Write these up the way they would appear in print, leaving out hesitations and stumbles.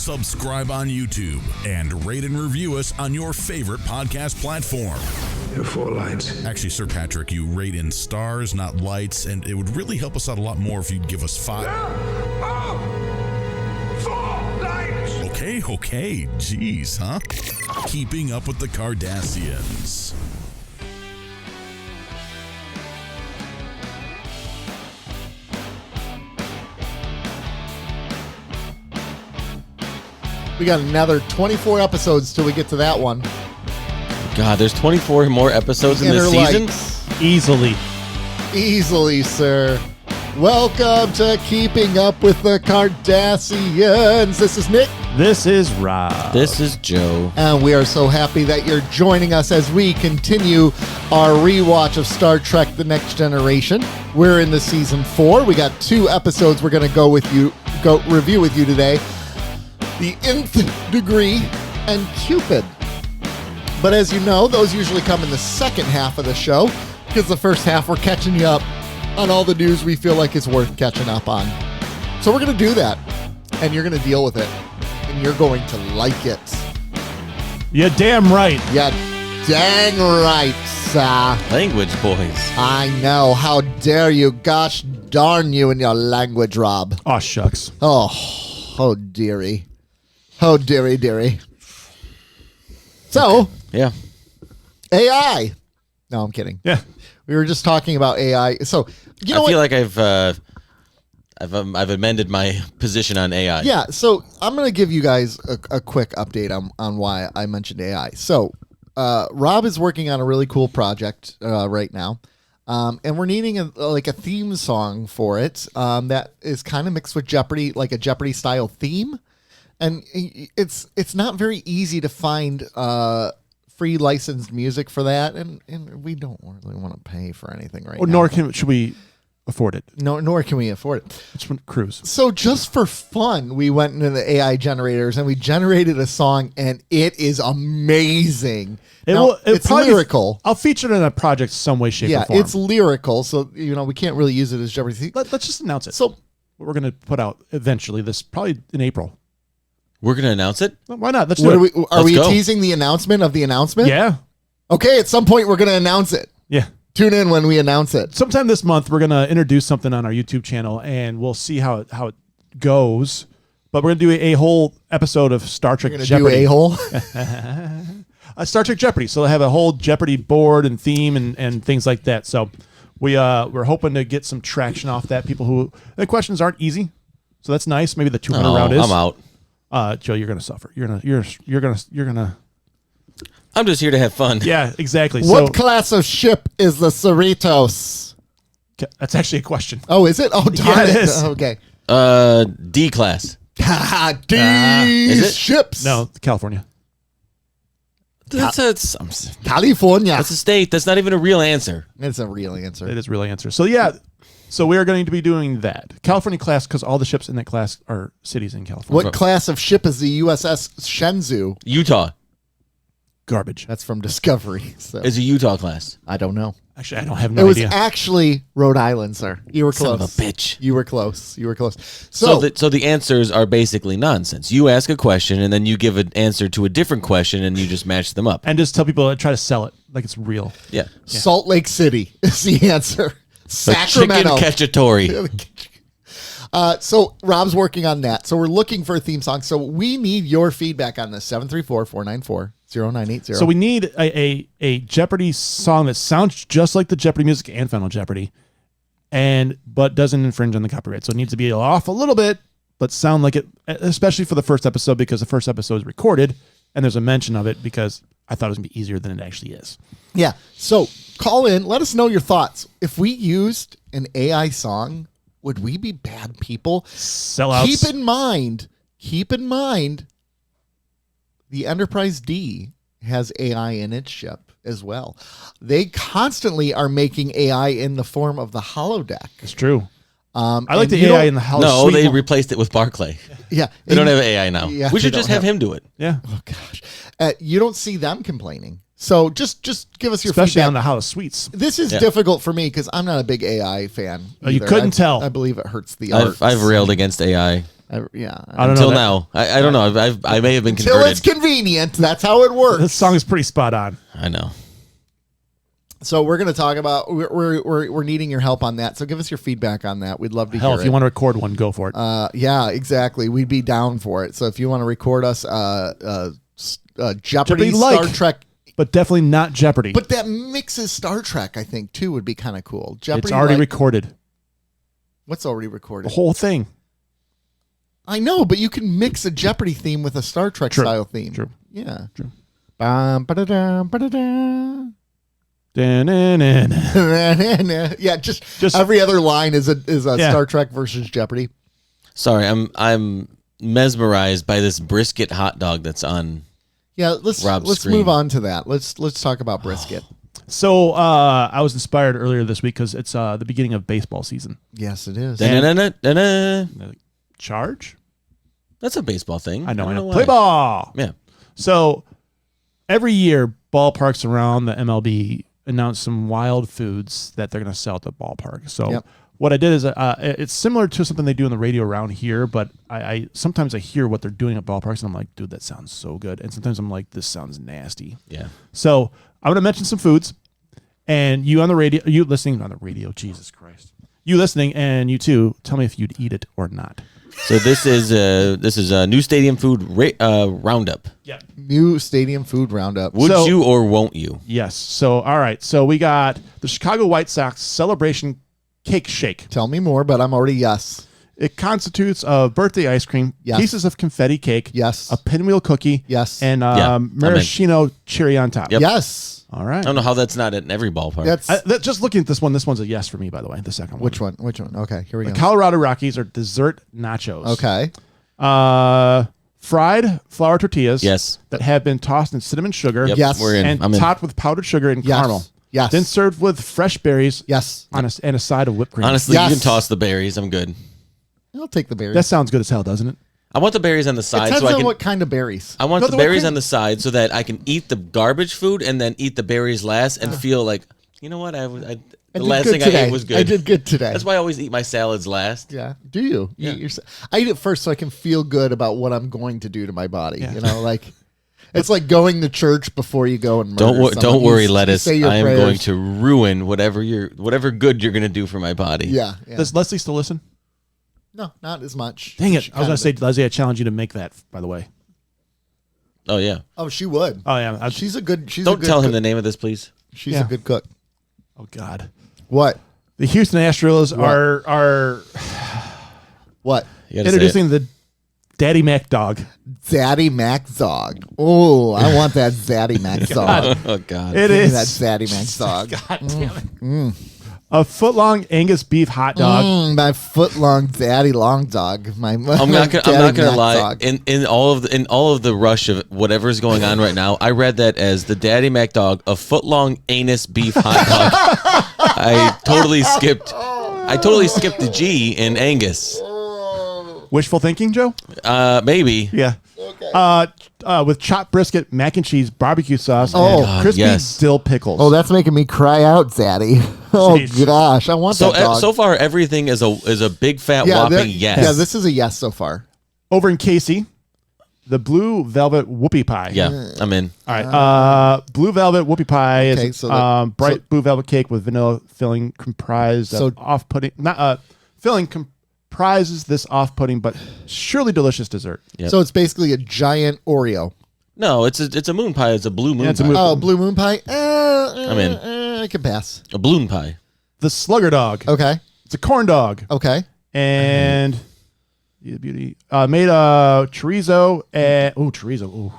subscribe on YouTube, and rate and review us on your favorite podcast platform. There are 4 lights. Actually, Sir Patrick, you rate in stars, not lights, and it would really help us out a lot more if you'd give us 5. Oh! 4 lights! Okay, geez, huh? Keeping Up with the Cardassians. We got another 24 episodes till we get to that one. God, there's 24 more episodes in this season? Easily, sir. Welcome to Keeping Up with the Cardassians. This is Nick. This is Rob. This is Joe. And we are so happy that you're joining us as we continue our rewatch of Star Trek The Next Generation. We're in the season 4. We got 2 episodes we're going to go review with you today. The Nth Degree and Qpid. But as you know, those usually come in the second half of the show, because the first half we're catching you up on all the news we feel like is worth catching up on. So we're going to do that, and you're going to deal with it, and you're going to like it. Yeah, damn right. Yeah, dang right, sir. Language boys. I know. How dare you? Gosh darn you and your language, Rob. Oh, shucks. Oh dearie. Oh, dearie. So, Yeah. AI. No, I'm kidding. Yeah. We were just talking about AI. So, you know I feel what? like I've amended my position on AI. Yeah, so I'm going to give you guys a quick update on why I mentioned AI. So, Rob is working on a really cool project right now. And we're needing a theme song for it that is kind of mixed with Jeopardy, like a Jeopardy style theme. And it's not very easy to find free licensed music for that, and we don't really want to pay for anything right now. Nor should we afford it. No, nor can we afford it. It's from Cruise. So just for fun, we went into the AI generators and we generated a song, and it is amazing. It's lyrical. I'll feature it in a project some way, shape, or form. Yeah, it's lyrical, so we can't really use it as Jeopardy. Let's just announce it. So what we're going to put out eventually, probably in April. We're going to announce it? Well, why not? Let's do it. Are we go. teasing the announcement of the announcement? Yeah. Okay, at some point we're going to announce it. Yeah. Tune in when we announce it. Sometime this month, we're going to introduce something on our YouTube channel, and we'll see how it goes. But we're going to do a whole episode of Star Trek Jeopardy. Do a-hole? Star Trek Jeopardy. So they'll have a whole Jeopardy board and theme and things like that. So we're hoping to get some traction off that. The questions aren't easy, so that's nice. Maybe the 200 round is. I'm out. Joe, you're gonna suffer. You're gonna. I'm just here to have fun. Yeah, exactly. What class of ship is the Cerritos? That's actually a question. Oh, is it? Oh, darn Yeah, it it. is. Okay. D class. These ships. No, California. That's California. a state. That's not even a real answer. It's a real answer. It is a real answer. So yeah. So we are going to be doing that. California class, because all the ships in that class are cities in California. What class of ship is the USS Shenzhou? Utah Garbage. That's from Discovery. So is a Utah class. I don't know. Actually, I don't have It no was idea. actually Rhode Island, sir. You were Son close. of a bitch. You were close. So the answers are basically nonsense. You ask a question, and then you give an answer to a different question, and you just match them up. And just tell people, try to sell it like it's real. Yeah. Salt Lake City is the answer. Sacramento. Chicken cacciatore. So Rob's working on that. So we're looking for a theme song. So we need your feedback on this. 734-494-0980. So we need a Jeopardy song that sounds just like the Jeopardy music and Final Jeopardy, but doesn't infringe on the copyright. So it needs to be off a little bit, but sound like it, especially for the first episode, because the first episode is recorded and there's a mention of it, because I thought it was going to be easier than it actually is. Yeah. So call in. Let us know your thoughts. If we used an AI song, would we be bad people? Sellouts. Keep in mind, the Enterprise D has AI in its ship as well. They constantly are making AI in the form of the holodeck. It's true. I like and the you AI don't- in the house. No, they replaced it with Barclay. Yeah. They don't have AI now. Yeah, we should they just don't have him do it. Yeah. Oh, gosh. You don't see them complaining. So just give us your Especially feedback. on the House Suites. This is difficult for me because I'm not a big AI fan. Oh, you either. couldn't tell. I believe it hurts the art. I've railed against AI I don't Until know. now, I don't know. I may have been Until converted. it's convenient. That's how it works. This song is pretty spot on. I know. So we're going to talk about we're needing your help on that. So give us your feedback on that. We'd love to Hell, hear if it. you want to record one, go for it. Yeah, exactly. We'd be down for it. So if you want to record us, Jeopardy, like. Star Trek, But definitely not Jeopardy. but that mixes Star Trek, I think, too, would be kind of cool. Jeopardy, it's already like- recorded. What's already The recorded? whole thing. I know, but you can mix a Jeopardy theme with a Star Trek True. style theme. True. Yeah. True. Ba-da-da, ba-da-da. Dun-dun-dun. Yeah, just Just- every other line is a Yeah. Star Trek versus Jeopardy. Sorry, I'm mesmerized by this brisket hot dog that's on. Yeah, let's Rob's screen. move on to that. Let's talk about brisket. So I was inspired earlier this week because it's the beginning of baseball season. Yes, it is. Da-na-na-na-na-na. Charge? That's a baseball thing. I know. don't Play why. ball. Yeah. So every year, ballparks around the MLB announce some wild foods that they're going to sell at the ballpark. So Yep. what I did is it's similar to something they do on the radio around here, but I sometimes I hear what they're doing at ballparks and I'm like, dude, that sounds so good. And sometimes I'm like, this sounds nasty. Yeah. So I'm going to mention some foods, and you on the radio, you listening on the radio, Jesus Christ, you listening, and you too, tell me if you'd eat it or not. So this is a new stadium food roundup. Yeah. New stadium food roundup. Would So- you or won't you? Yes. So all right. So we got the Chicago White Sox Celebration Cake Shake. Tell me more, but I'm already yes. It constitutes of birthday ice cream, Yes. pieces of confetti cake, Yes. a pinwheel cookie, Yes. and Yeah, I'm in. maraschino cherry on top. Yep. Yes. All right. I don't know how that's not in every ballpark. That's Just looking at this one's a yes for me, by the way. The second one. which one? Which one? Okay, here we The go. Colorado Rockies are dessert nachos. Okay. Fried flour tortillas. Yes. That have been tossed in cinnamon sugar. Yep, Yes. we're in. And I'm in. topped with powdered sugar and Yes. caramel. Yes. Then served with fresh berries. Yes. On and a side of whipped cream. Honestly, Yes. you can toss the berries. I'm good. I'll take the berries. That sounds good as hell, doesn't it? I want the berries on the it side depends so I on can. what kind of berries. I want No, the the whipped berries cream- on the side so that I can eat the garbage food and then eat the berries last and feel like, you know what? The did last good thing I today. ate was good. I did good today. That's why I always eat my salads last. Yeah. Do you? Yeah. I eat it first so I can feel good about what I'm going to do to my body. Yeah. You know, like it's like going to church before you go and murder Don't someone. worry, You lettuce. say your I am prayers. going to ruin whatever good you're going to do for my body. Yeah. Does Leslie still listen? No, not as much. Dang it. She I was going to kinda say, Leslie, I challenge you to make that, by the way. Oh yeah. did. Oh, she would. Oh, yeah. She's a good. She's a Don't good tell him cook. the name of this, please. She's Yeah. a good cook. Oh, God. What? The Houston Astros What? are What? You gotta say it. introducing the Daddy Mac dog. Zaddy Mac Zog. Oh, I want that Zaddy Mac Zog. Oh God. It Give me is that Zaddy Mac Zog. God damn it. A foot-long Angus beef hot dog. My foot long Zaddy long dog. My I'm not gonna lie. In all of the rush of whatever's going on right now, I read that as the Daddy Mac dog, a foot long anus beef hot dog. I totally skipped the G in Angus. Wishful thinking, Joe? Maybe. Yeah. With chopped brisket, mac and cheese, barbecue sauce, Oh, and God, crispy yes. dill pickles. Oh, that's making me cry out, Zaddy. Oh Jeez. gosh, I want So that dog. so far everything is a big fat yeah, whopping that- yes. Yeah, this is a yes so far. Over in Casey, the blue velvet whoopie pie. Yeah, I'm in. All right. Blue velvet whoopie pie Okay, is so that- bright so- blue velvet cake with vanilla filling comprised So- of off-putting. Filling comprises this off-putting but surely delicious dessert. Yep. So it's basically a giant Oreo. No, it's a moon pie. It's a blue moon it's a pie. moon- Oh, blue moon pie. I'm in. I can pass. A balloon pie. The slugger dog. Okay. It's a corn dog. Okay. And the beauty made chorizo and chorizo. Ooh.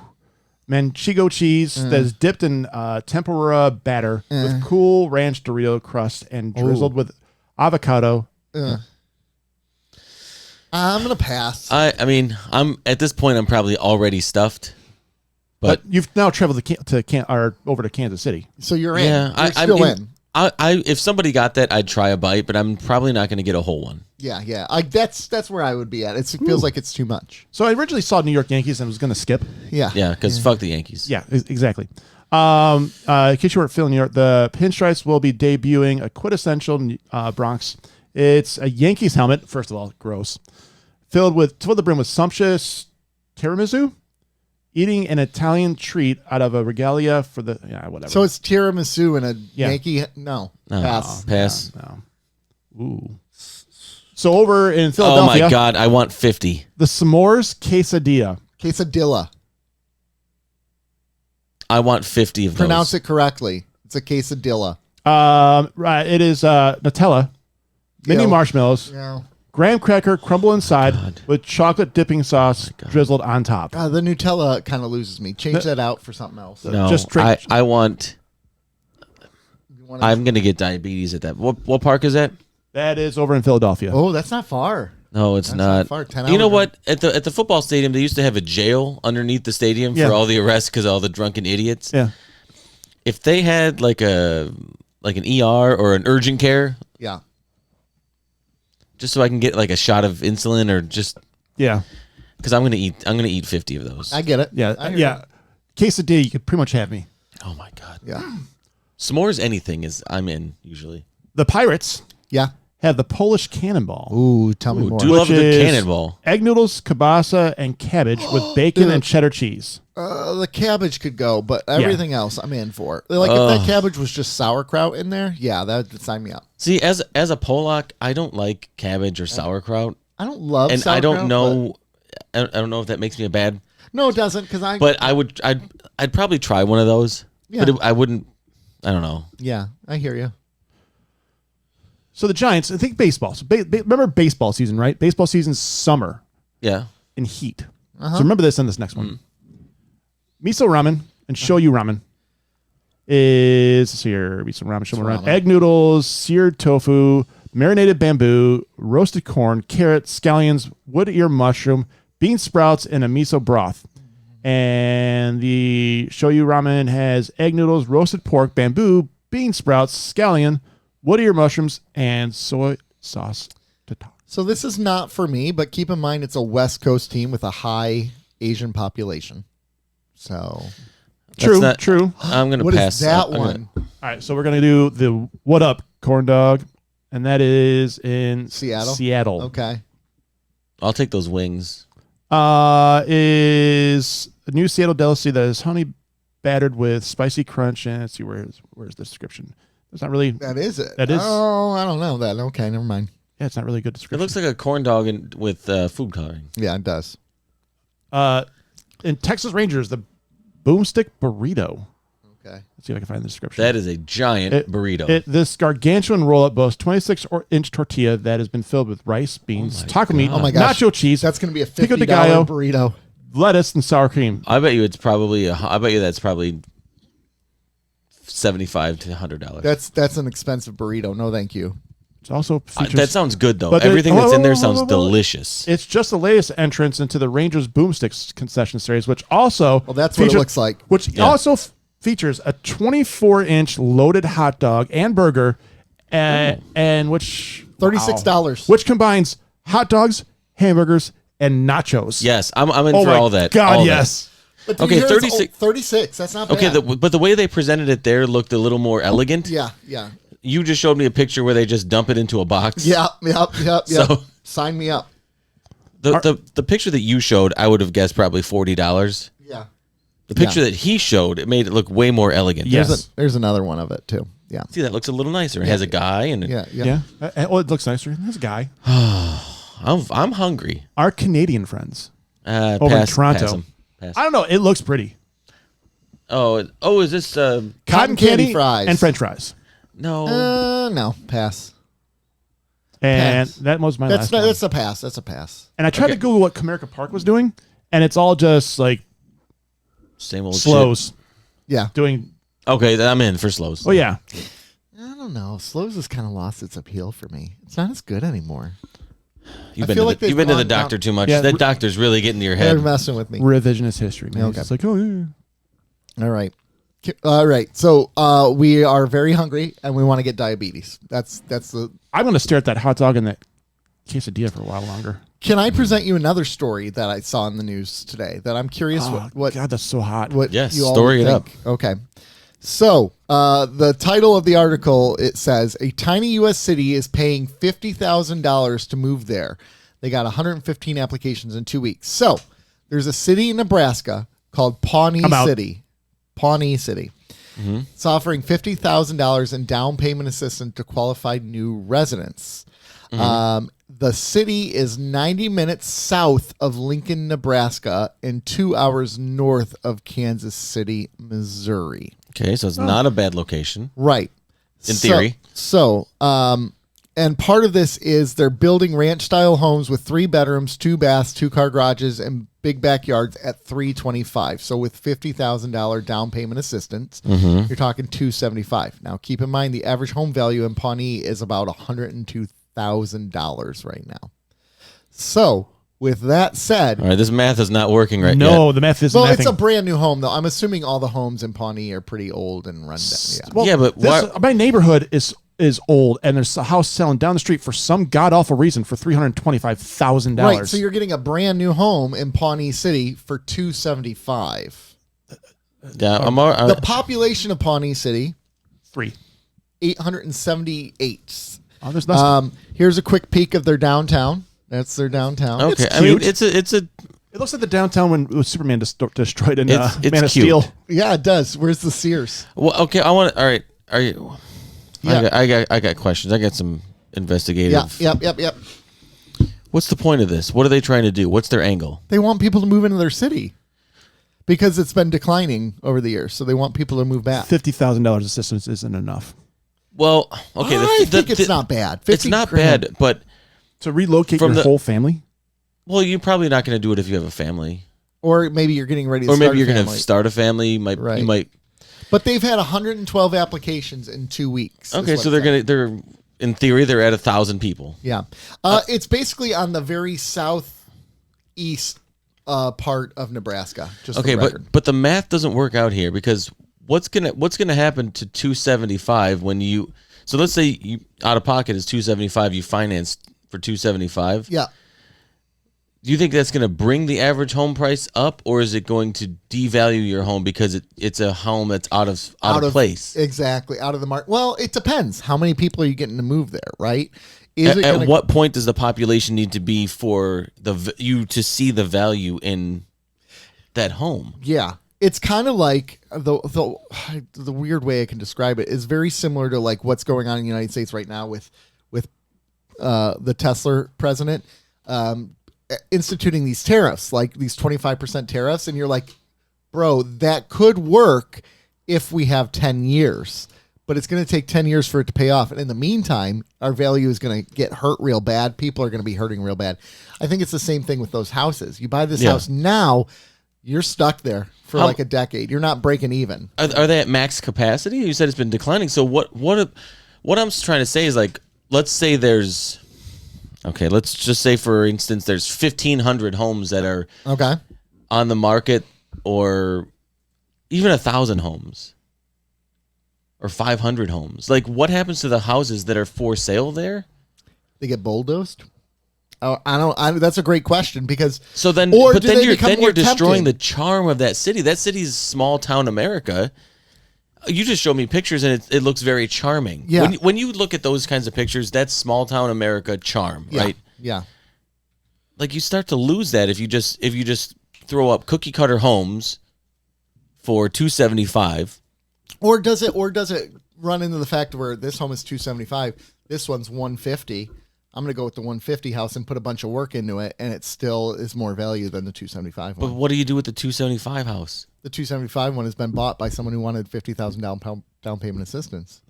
Manchego cheese that is dipped in tempura batter with cool ranch Dorito crust and drizzled with avocado. I'm gonna pass. I mean, I'm at this point. I'm probably already stuffed. But you've now traveled over to Kansas City. So you're in. Yeah, You're I'm still in. if somebody got that, I'd try a bite, but I'm probably not going to get a whole one. Yeah, yeah. That's where I would be at. It feels like it's too much. So I originally saw New York Yankees and was going to skip. Yeah. Yeah, because fuck the Yankees. Yeah, exactly. In case you weren't feeling New York, the Pinstripes will be debuting a quintessential Bronx. It's a Yankees helmet. First of all, gross. filled to the brim with sumptuous tiramisu, eating an Italian treat out of a regalia for the whatever. So it's tiramisu and a Yeah. Yankee. No, No. pass. No. Ooh. So over in Oh Philadelphia, my God, I want 50. the s'mores quesadilla. Quesadilla. I want 50 of those. Pronounce it correctly. It's a quesadilla. Right. It is Nutella, mini Ew. marshmallows, No. graham cracker crumbled inside with chocolate dipping sauce drizzled on top. God, the Nutella kind of loses me. Change that out for something else. No, Just straight- I want. You wanna- I'm gonna get diabetes at that. What park is that? That is over in Philadelphia. Oh, that's not far. No, it's That's not. not far. 10 You know hours. what? At the football stadium, they used to have a jail underneath the stadium Yeah. for all the arrests because of all the drunken idiots. Yeah. If they had like an ER or an urgent care, Yeah. just so I can get like a shot of insulin or just Yeah. because I'm gonna eat 50 of those. I get it. Yeah. I hear Yeah. Quesadilla, you could pretty much have me. Oh my God. you. Yeah. S'mores anything is I'm in usually. The Pirates Yeah. have the Polish cannonball. Ooh, tell me more. Do love a Which good is cannonball. Egg noodles, kielbasa, and cabbage with bacon and cheddar cheese. The cabbage could go, but everything else I'm in for. Like if that cabbage was just sauerkraut in there, yeah, that would sign me up. See, as a Polak, I don't like cabbage or sauerkraut, I don't love and sauerkraut. I don't know. I don't know if that makes me a bad. No, it doesn't, because But I'd probably try one of those. Yeah. But I wouldn't. I don't know. Yeah, I hear you. So the Giants, I think baseball. So remember baseball season, right? Baseball season's summer Yeah. in heat. So remember this on this next one. Miso ramen and shoyu ramen is here. Miso ramen, shoyu ramen. Egg noodles, seared tofu, marinated bamboo, roasted corn, carrots, scallions, wood ear mushroom, bean sprouts, and a miso broth. And the shoyu ramen has egg noodles, roasted pork, bamboo, bean sprouts, scallion, wood ear mushrooms, and soy sauce to top. So this is not for me, but keep in mind it's a West Coast team with a high Asian population. So True, not- true. I'm gonna what is pass that I'm gonna- one? All right, so we're gonna do the what up corn dog, and that is in Seattle? Seattle. Okay. I'll take those wings. Is a new Seattle delicacy that is honey battered with spicy crunch. And let's see where's the description. It's not really. That is it. That is- Oh, I don't know that. Okay, never mind. Yeah, it's not really a good It description. looks like a corn dog with food coloring. Yeah, it does. In Texas Rangers, the boomstick burrito. Okay. Let's see if I can find the description. That is a giant burrito. This gargantuan roll-up boasts 26-inch tortilla that has been filled with rice, beans, taco meat, Oh my gosh. nacho cheese, That's going to be a pico $50 de gallo, burrito. lettuce, and sour cream. I bet you that's probably $75 to $100. That's an expensive burrito. No, thank you. It's also features, That sounds good though. But Everything whoa, that's in whoa, there whoa, sounds whoa, whoa. delicious. It's just the latest entrance into the Rangers Boomsticks concession series, which also Well, that's what it looks like. Which also features a 24-inch loaded hot dog and burger, and which $36. which combines hot dogs, hamburgers, and nachos. Yes, I'm in Oh for my all that. God, all that. yes. But Okay, here it's 36 36. That's not bad. Okay, but the way they presented it there looked a little more elegant. yeah. You just showed me a picture where they just dump it into a box. Yep. So- Sign me up. The picture that you showed, I would have guessed probably $40. Yeah. The picture that he showed, it made it look way more elegant. Yes. There's another one of it too. Yeah. See, that looks a little nicer. It has a guy and Yeah. Yeah. Oh, it looks nicer. There's a guy. I'm hungry. Our Canadian friends. Pass, Over in Toronto. Pass 'em. Pass. I don't know. It looks pretty. Oh, is this Cotton candy candy fries. and French fries. no? No. Pass. And Pass. that was my That's last one. that's a pass. That's a pass. And I tried to Google what Comerica Park was doing, and it's all just like Same old slows Yeah. doing. shit. Okay, then I'm in for slows. Oh yeah, I don't know. Slows has kind of lost its appeal for me. It's not as good anymore. You've I been feel to like the, they've you've been to the gone down- doctor too much. Yeah, That doctor's really getting to your They're head. messing with me. revisionist history, man. Okay. It's like, oh yeah. All right. All right. So we are very hungry and we want to get diabetes. That's the. I'm gonna stare at that hot dog and that quesadilla for a while longer. Can I present you another story that I saw in the news today that I'm curious Oh, what God, that's so hot. what Yes, you all story would it up. think. Okay. So the title of the article, it says a tiny U.S. city is paying $50,000 to move there. They got 115 applications in 2 weeks. So there's a city in Nebraska called Pawnee City. Pawnee City. Mm-hmm. It's offering $50,000 in down payment assistance to qualified new residents. Mm-hmm. The city is 90 minutes south of Lincoln, Nebraska, and 2 hours north of Kansas City, Missouri. Okay, so it's not a bad location. Right. In theory. And part of this is they're building ranch-style homes with 3 bedrooms, 2 baths, 2-car garages, and big backyards at $325. So with $50,000 down payment assistance, you're talking $275. Now, keep in mind the average home value in Pawnee is about $102,000 right now. So with that said, All right, this math is not working right No, yet. the math isn't. well, it's a brand new home though. I'm assuming all the homes in Pawnee are pretty old and run down. Yeah. Well, Yeah, but my neighborhood is old, and there's a house selling down the street for some god awful reason for $325,000. Right, so you're getting a brand new home in Pawnee City for $275. Yeah, The population of Pawnee City, 3. 878. Oh, there's less. Here's a quick peek of their downtown. That's their downtown. okay. It's I mean, cute. it's a It looks like the downtown when Superman destroyed in It's Man of cute. Steel. Yeah, it does. Where's the Sears? well. Okay, I want. All right, are you? Yeah. I got questions. I got some investigative. Yep. What's the point of this? What are they trying to do? What's their angle? They want people to move into their city because it's been declining over the years. So they want people to move back. $50,000 assistance isn't enough Well, okay. I think it's not bad. It's 50 not grand. bad, but to relocate From your the- whole family. well, you're probably not going to do it if you have a family, Or maybe you're getting ready to or start maybe you're a going to family. start a family. You Right. might. But they've had 112 applications in 2 weeks. is Okay, what so it's at. they're in theory they're at 1,000 people. Yeah. It's basically on the very southeast part of Nebraska. Just Okay, for the record. but the math doesn't work out here because what's gonna happen to 275 when you? So let's say you out of pocket is 275. You financed for 275. Yeah. Do you think that's going to bring the average home price up, or is it going to devalue your home because it's a home that's out of place? Exactly. Out of the market. Well, it depends. How many people are you getting to move there, right? Is At what point does the population need to be for you to see the value in that home? Yeah. It's kind of like the weird way I can describe it is very similar to like what's going on in the United States right now with the Tesla president instituting these tariffs, like these 25% tariffs. And you're like, bro, that could work if we have 10 years, but it's going to take 10 years for it to pay off. And in the meantime, our value is going to get hurt real bad. People are going to be hurting real bad. I think it's the same thing with those houses. You buy this house now, you're stuck there for like a decade. You're not breaking even. Are they at max capacity? You said it's been declining. So what I'm trying to say is like, let's say let's just say for instance, there's 1,500 homes that are Okay. on the market, or even 1,000 homes, or 500 homes. Like, what happens to the houses that are for sale there? They get bulldozed. Oh, that's a great question because So then, or but do then they you're become more destroying tempting? the charm of that city. That city's small town America. You just showed me pictures and it looks very charming. Yeah. When you look at those kinds of pictures, that's small town America charm, right? Yeah. Like you start to lose that if you just throw up cookie cutter homes for $275. Or does it run into the fact where this home is $275, this one's $150? I'm going to go with the 150 house and put a bunch of work into it, and it still is more value than the 275 But one. what do you do with the 275 house? The 275 one has been bought by someone who wanted $50,000 down payment assistance.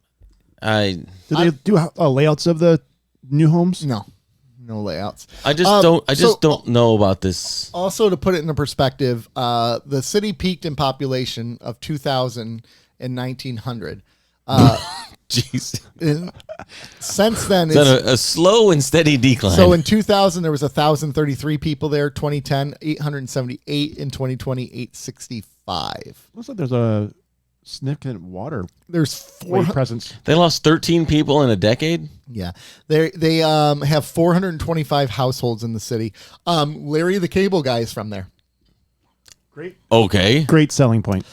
I Do they do layouts of the new homes? No layouts. just don't know about this. Also, to put it into perspective, the city peaked in population of 2,000 in 1900. Jeez. Since then, It's on a slow and steady decline. so in 2000 there was 1,033 people there. 2010, 878. In 2020, 865. Looks like there's a significant water There's weight presence. They lost 13 people in a decade? Yeah, they have 425 households in the city. Larry the Cable Guy is from there. Okay. Great selling point.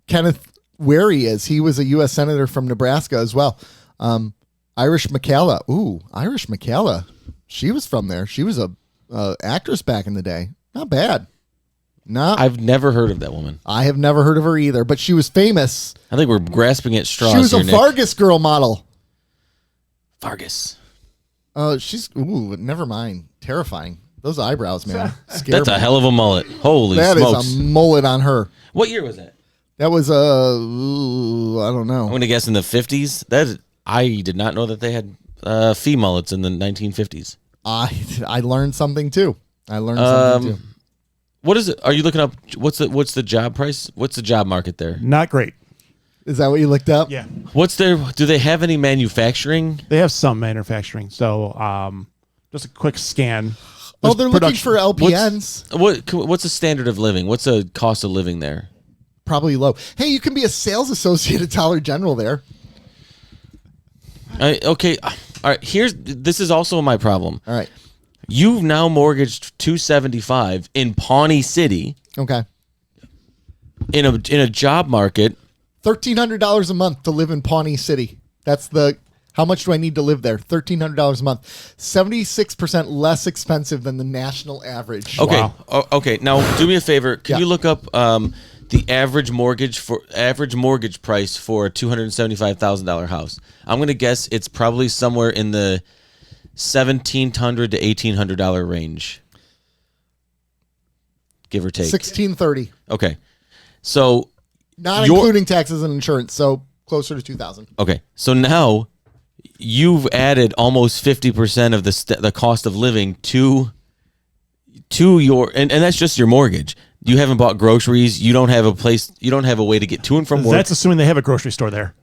Kenneth Where he is. He was a U.S. Senator from Nebraska as well. I Irish McCalla. Ooh, Irish McCalla. She was from there. She was a actress back in the day. Not bad. No, I've never heard of that woman. I have never heard of her either, but she was famous. I think we're grasping at straws. She was here, a Nick. Vargas girl model. Vargas. Never mind. Terrifying. Those eyebrows, man. That's a hell of a mullet. Holy That smokes. is a mullet on her. What year was that? That was I don't know. I'm going to guess in the 50s. I did not know that they had fee mullets in the 1950s. I learned something too. What is it? Are you looking up? What's the job price? What's the job market there? Not great. Is that what you looked up? Yeah. Do they have any manufacturing? They have some manufacturing. So just a quick scan. Oh, There's they're looking for LPNs. What's the standard of living? What's the cost of living there? Probably low. Hey, you can be a sales associate at Dollar General there. Okay. All right. This is also my problem. All right. You've now mortgaged $275 in Pawnee City. Okay. In a job market. $1,300 a month to live in Pawnee City. That's how much do I need to live there? $1,300 a month. 76% less expensive than the national average. Okay. Wow. Okay. Now do me a favor. Can Yeah. you look up the average mortgage price for a $275,000 house? I'm going to guess it's probably somewhere in the $1,700 to $1,800 range, give or take. $1,630, Okay, so not including taxes and insurance. So closer to $2,000. Okay, so now you've added almost 50% of the cost of living to your and that's just your mortgage. You haven't bought groceries. You don't have a place. You don't have a way to get to and from work. That's assuming they have a grocery store there.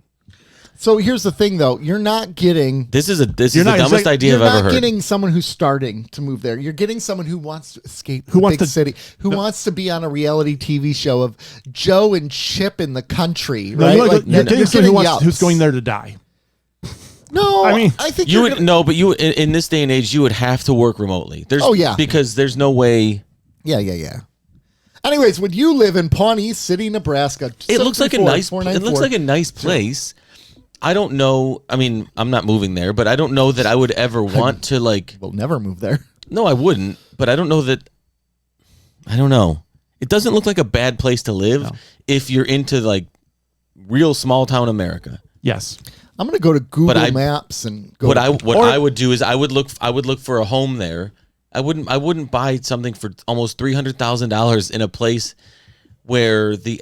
So here's the thing, though. You're not getting. This is the dumbest idea I've ever heard. You're not getting someone who's starting to move there. You're getting someone who wants to escape Who the wants big to- city, who wants to be on a reality TV show of Joe and Chip in the country, No, right? you're, Like, you're getting someone yelps. who's going there to die. No, I mean, I think You you're would gonna- no, but you in this day and age, you would have to work remotely. Oh, yeah. because there's no way. Yeah. Anyways, would you live in Pawnee City, Nebraska? It looks like a nice. 734-494. It looks like a nice place. I don't know. I mean, I'm not moving there, but I don't know that I would ever want to like. We'll never move there. No, I wouldn't. But I don't know that. I don't know. It doesn't look like a bad place to live if you're into like real small town America. Yes. I'm gonna go to Google I- Maps and go. What to, I would do is I would look for a home there. I wouldn't buy something for almost $300,000 in a place where the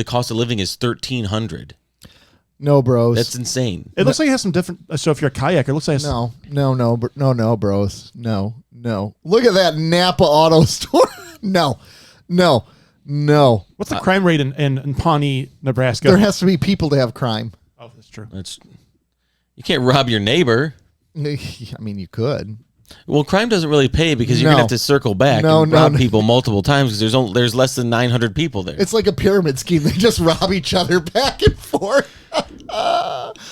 cost of living is $1,300. No, bros. That's insane. It looks like it has some different. So if you're a kayaker, it looks like it's, No, bros. No. Look at that Napa Auto Store. No. What's the crime rate in Pawnee, Nebraska? There has to be people to have crime. Oh, that's true. You can't rob your neighbor. I mean, you could. Well, crime doesn't really pay because you're No. gonna have to circle back and rob people multiple times because there's less than 900 people there. It's like a pyramid scheme. They just rob each other back and forth.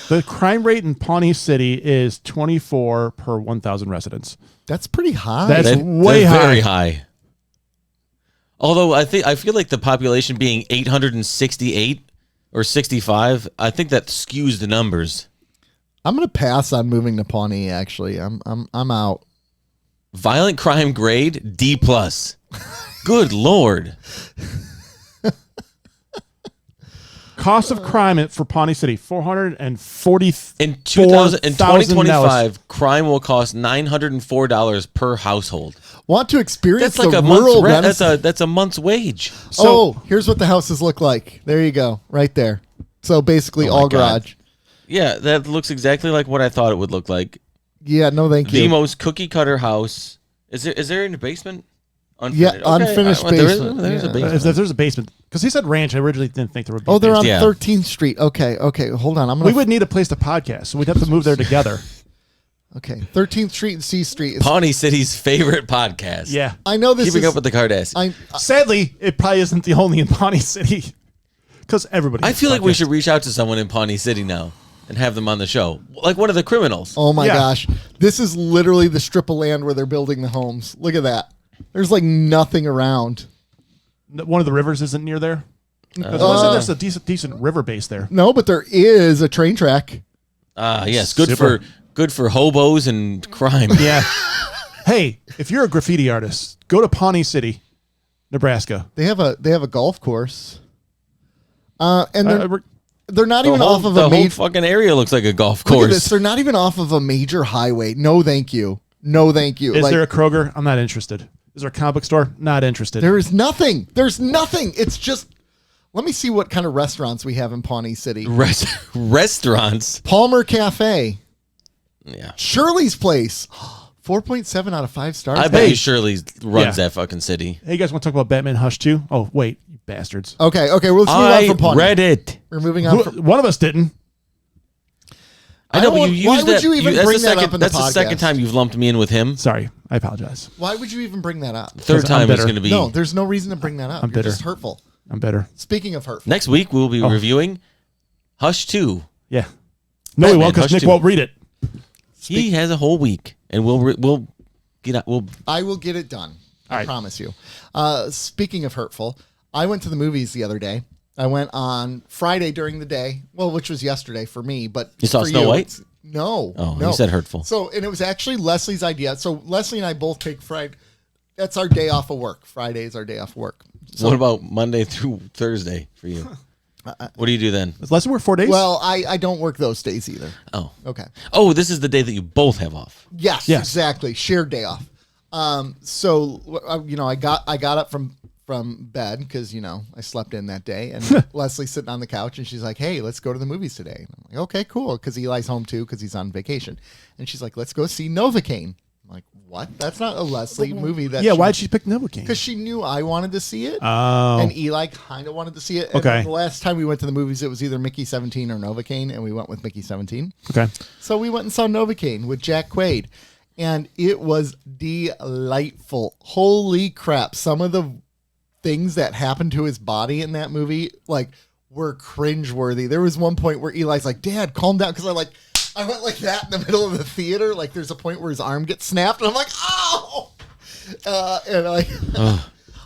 The crime rate in Pawnee City is 24 per 1,000 residents. That's pretty high. That's way They're high. very high. Although I feel like the population being 868 or 65, I think that skews the numbers. I'm gonna pass on moving to Pawnee. Actually, I'm out. Violent crime grade D+. Good Lord. Cost of crime for Pawnee City, $440. In 2025, crime will cost $904 per household. Want to experience That's like the a month's rural rent. Renaissance? That's a month's wage. Here's what the houses look like. There you go, right there. So basically, Oh my all God. garage. Yeah, that looks exactly like what I thought it would look like. Yeah, no, thank you. The most cookie cutter house. Is there in the basement? Yeah, unfinished basement. There's a Yeah. basement. If there's a basement, because he said ranch, I originally didn't think there would be. Oh, they're on Yeah. 13th Street. Okay. Hold on. I'm gonna. We would need a place to podcast, so we'd have to move there together. Okay, 13th Street and C Street. Pawnee City's favorite podcast. Yeah. I know this Keeping is. up with the Kardashians. Sadly, it probably isn't the only in Pawnee City, because everybody. I has feel like we podcasts. should reach out to someone in Pawnee City now and have them on the show, like one of the criminals. Oh my Yeah. gosh, this is literally the strip of land where they're building the homes. Look at that. There's like nothing around. One of the rivers isn't near there. There's a decent river base there. No, but there is a train track. Yes, Super. good for hobos and crime. Yeah. Hey, if you're a graffiti artist, go to Pawnee City, Nebraska. They have a golf course. And they're not The even whole, off of the a whole major. fucking area looks like a golf Look at this. course. They're not even off of a major highway. No, thank you. No, thank you. Is Like, there a Kroger? I'm not interested. Is there a comic book store? Not interested. there is nothing. There's nothing. It's just. Let me see what kind of restaurants we have in Pawnee City. Restaurants. Palmer Cafe, Yeah. Shirley's Place, 4.7 out of 5 stars. I bet Hey. you Shirley runs Yeah. that fucking city. Hey, you guys want to talk about Batman Hush 2? Oh, wait, you bastards. Okay, well, let's move on from Pawnee. read it. We're moving on from. One of us didn't. I know, but don't- you why used would that. you even that's bring the that second, up in the That's the second podcast? time you've lumped me in with him. Sorry, I apologize. Why would you even bring that up? Third Because I'm time is bitter. going to be. No, there's no reason to bring that up. I'm You're bitter. just hurtful. I'm bitter. Speaking of hurtful. Next week we'll be reviewing Hush 2. Yeah. No, we Batman won't because Hush Nick 2. won't read it. He has a whole week, and we'll get out. We'll I will get it done. I right. promise you. Speaking of hurtful, I went to the movies the other day. I went on Friday during the day, well, which was yesterday for me, but You saw for Snow White? it's- No. Oh, no. you said hurtful. So, and it was actually Leslie's idea. So Leslie and I both take Friday. That's our day off of work. Friday is our day off of work. So, what about Monday through Thursday for you? What do you do then? Does Leslie work 4 days? well, I don't work those days either. Oh, Okay. oh, this is the day that you both have off. Yes, Yes. exactly. Shared day off. So you know, I got up from bed because I slept in that day, and Leslie's sitting on the couch, and she's like, "Hey, let's go to the movies today." And I'm like, "Okay, cool," because Eli's home too because he's on vacation, and she's like, "Let's go see Novocain." I'm like, "What? That's not a Leslie movie." That yeah, why'd she pick Novocain? Because she knew I wanted to see it, Oh. and Eli kind of wanted to see it. And Okay. the last time we went to the movies, it was either Mickey 17 or Novocaine, and we went with Mickey 17. Okay. So we went and saw Novocaine with Jack Quaid, and it was delightful. Holy crap. Some of the things that happened to his body in that movie, were cringeworthy. There was one point where Eli's like, "Dad, calm down," because I went like that in the middle of the theater. Like there's a point where his arm gets snapped, and I'm like, "Oh!"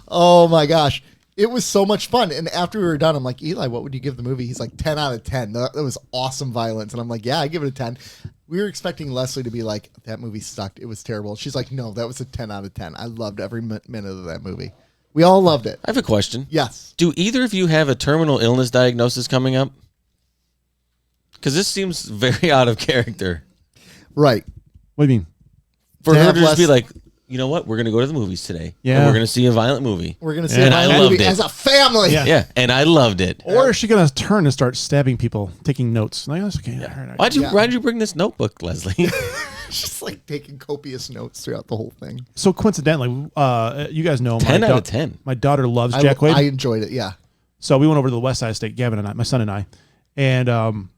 Oh my gosh. It was so much fun. And after we were done, I'm like, "Eli, what would you give the movie?" He's like, 10 out of 10. That was awesome violence. And I'm like, "Yeah, I give it a 10. We were expecting Leslie to be like, "That movie sucked. It was terrible." She's like, "No, that was a 10 out of 10. I loved every minute of that movie." We all loved it. I have a question. Yes. Do either of you have a terminal illness diagnosis coming up? Because this seems very out of character. Right. What do you mean? For To her have to just be less- like, you know what? We're going to go to the movies today. Yeah. And we're going to see a violent movie. We're going to see And a I violent loved movie it. as a family. Yeah. Yeah, and I loved it. Or is she going to turn and start stabbing people, taking notes? Like, that's okay. Why'd you bring this notebook, Leslie? Just like taking copious notes throughout the whole thing. So coincidentally, you guys know 10 out of 10. My daughter loves Jack Quaid. I enjoyed it. Yeah. So we went over to the West Side State, Gavin and I, my son and I, and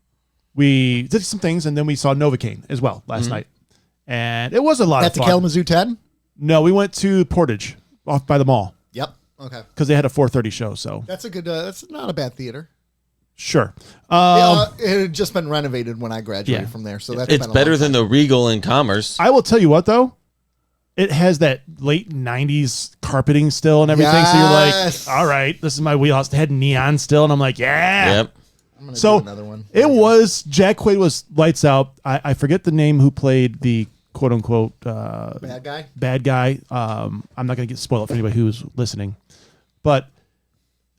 we did some things, and then we saw Novocaine as well last night, and it was a lot At of the fun. Kalamazoo 10? No, we went to Portage off by the mall Yep. Okay. because they had a 4:30 show. So That's a good, that's not a bad theater. sure, It had just been renovated when I graduated Yeah. from there. So that's It's been a better long than the Regal in Commerce. I will tell you what though, it has that late '90s carpeting still and everything. So you're Yes. like, all right, this is my wheelhouse. They had neon still, and I'm like, yeah. Yep. I'm gonna So do another one. it was Jack Quaid was lights out. I forget the name who played the quote unquote Bad guy? bad guy. I'm not going to get spoiled for anybody who's listening, but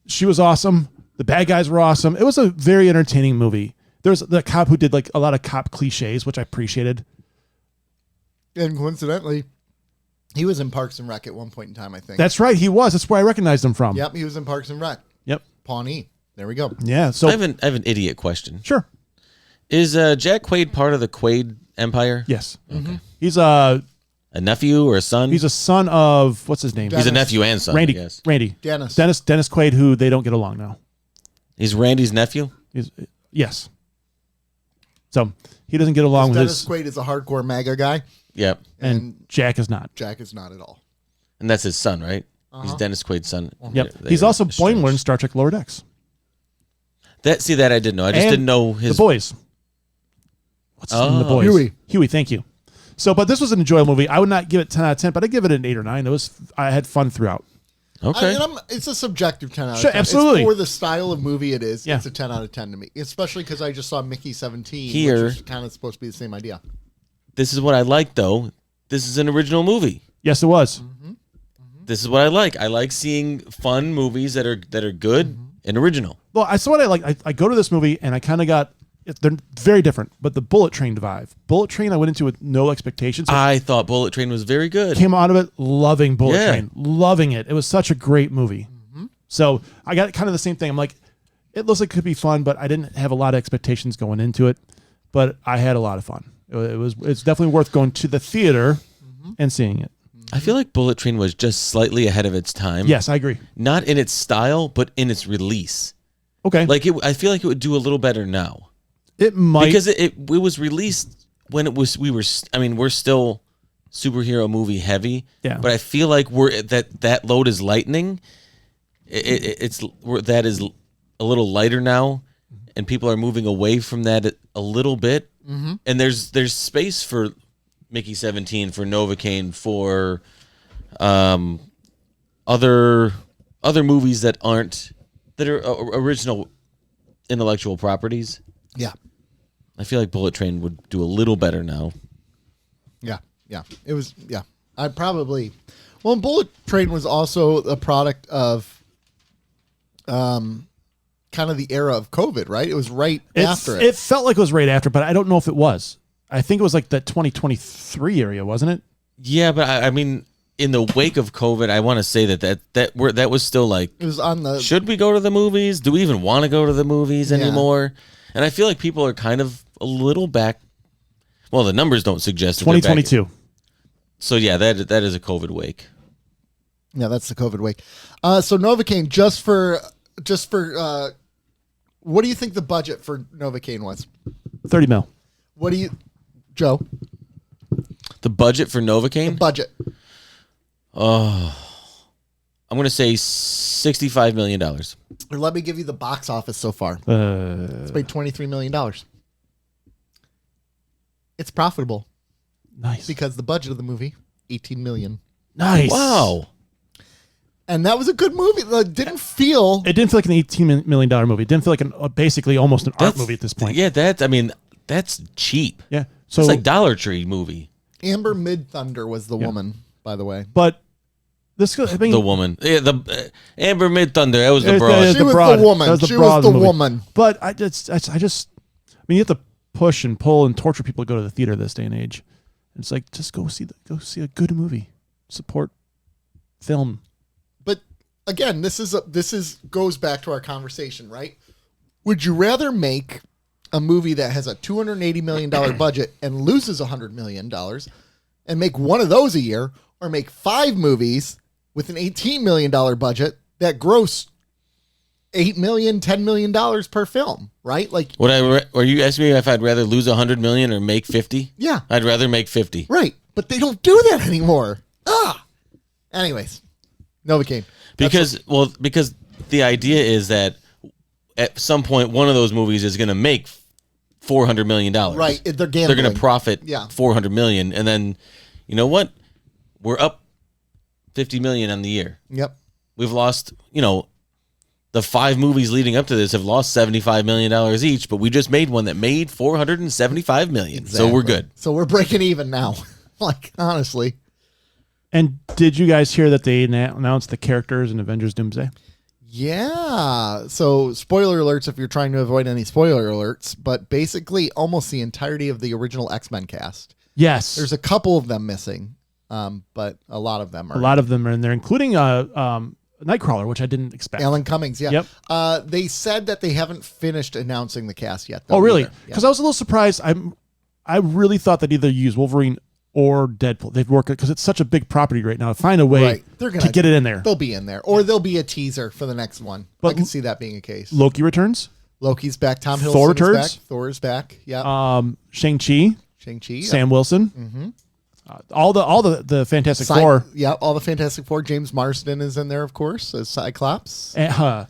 she was awesome. The bad guys were awesome. It was a very entertaining movie. There's the cop who did like a lot of cop cliches, which I appreciated. And coincidentally, he was in Parks and Rec at one point in time, I think. That's right. He was. That's where I recognized him from. Yep, he was in Parks and Rec. Yep. Pawnee. There we go. Yeah. So I have an idiot question. sure. Is Jack Quaid part of the Quaid empire? Yes. Mm-hmm. He's A nephew or a son? a son of what's his name? He's a nephew and son, Randy. I guess. Randy. Dennis. Dennis Quaid, who they don't get along now. He's Randy's nephew? Yes. So he doesn't get along with Dennis his, Quaid is a hardcore MAGA guy, Yep. and Jack is not. Jack is not at all. And that's his son, right? He's Dennis Quaid's son. Yep. They're He's also estranged. Boimler in Star Trek Lower Decks. That I didn't know. I just And didn't know his The Boys. What's his name in The Oh. Boys? Huey, thank you. So, but this was an enjoyable movie. I would not give it 10 out of 10, but I give it an 8 or 9. I had fun throughout. Okay. It's a subjective 10 out of Sure, 10. absolutely. It's for the style of movie it is. Yeah. It's a 10 out of 10 to me, especially because I just saw Mickey 17, Here. which is kind of supposed to be the same idea. This is what I like, though. This is an original movie. Yes, it was. This is what I like. I like seeing fun movies that are good and original. Well, I saw what I like. I go to this movie and I kind of got. They're very different, but the Bullet Train vibe. Bullet Train, I went into with no expectations. I thought Bullet Train was very good. Came out of it loving Bullet Yeah. Train, loving it. It was such a great movie. So I got kind of the same thing. I'm like, it looks like it could be fun, but I didn't have a lot of expectations going into it. But I had a lot of fun. It's definitely worth going to the theater and seeing it. I feel like Bullet Train was just slightly ahead of its time. Yes, I agree. Not in its style, but in its release. Okay, Like I feel like it would do a little better now. it might Because it was released when it was we're still superhero movie heavy. Yeah. But I feel like that load is lightening. That is a little lighter now, and people are moving away from that a little bit. And there's space for Mickey 17, for Novocain, for other movies that are original intellectual properties. Yeah. I feel like Bullet Train would do a little better now. Yeah. It was, I probably, Bullet Train was also a product of kind of the era of COVID, right? It was right after it. It felt like it was right after, but I don't know if it was. I think it was like that 2023 area, wasn't it? Yeah, but I mean, in the wake of COVID, I want to say that was still like, It was on the, should we go to the movies? Do we even want to go to the movies anymore? And I feel like people are kind of a little back. Well, the numbers don't suggest that they're back. 2022. So yeah, that is a COVID wake. yeah, that's the COVID wake. So Novocain, just for, what do you think the budget for Novocain was? 30 mil. What do you, Joe? The budget for Novocain? Budget. I'm going to say $65 million. Or let me give you the box office so far. It's made $23 million. It's profitable Nice. because the budget of the movie, $18 million. Nice. Wow. And that was a good movie. It didn't feel. It didn't feel like an $18 million movie. It didn't feel like basically almost an art movie at this point. Yeah, that's cheap. Yeah. So It's like Dollar Tree movie. Amber Mid-Thunder was the woman, by the way. but this, I mean, The woman. Yeah, the Amber Mid Thunder. That was the It's broad. the- She was broad. the woman. That was the She broad was the movie. woman. But I mean, you have to push and pull and torture people to go to the theater this day and age. It's like, just go see a good movie. Support film. But again, this goes back to our conversation, right? Would you rather make a movie that has a $280 million budget and loses $100 million and make one of those a year, or make 5 movies with an $18 million budget that gross $8 million, $10 million per film, right? Like, Are you asking me if I'd rather lose 100 million or make 50? yeah, I'd rather make 50. right. But they don't do that anymore. Anyways, Novocain. Because the idea is that at some point one of those movies is going to make $400 million. Right. They're gambling. They're going to profit Yeah. $400 million, and then you know what? We're up $50 million on the year. Yep. We've lost, the 5 movies leading up to this have lost $75 million each, but we just made one that made $475 million. So we're good. So we're breaking even now. Like, honestly. And did you guys hear that they announced the characters in Avengers Doomsday? Yeah. So spoiler alerts if you're trying to avoid any spoiler alerts, but basically almost the entirety of the original X-Men cast. Yes. There's a couple of them missing, but a lot of them are. a lot of them are in there, including Nightcrawler, which I didn't expect. Alan Cummings, yeah. Yep. They said that they haven't finished announcing the cast yet. Though, Oh, really? either. Yeah. Because I was a little surprised. I really thought they'd either use Wolverine or Deadpool. They'd work it because it's such a big property right now. Find a way Right. They're to get it in there. They'll be in there. Or there'll be a teaser for the next one. But I can see that being a case. Loki returns. Loki's back. Tom Hiddleston Thor is returns. back. Thor's back. Yeah. Shang-Chi. Shang-Chi. Sam Wilson. Mm-hmm. All the Fantastic Four. Yeah, all the Fantastic Four. James Marsden is in there, of course, as Cyclops. To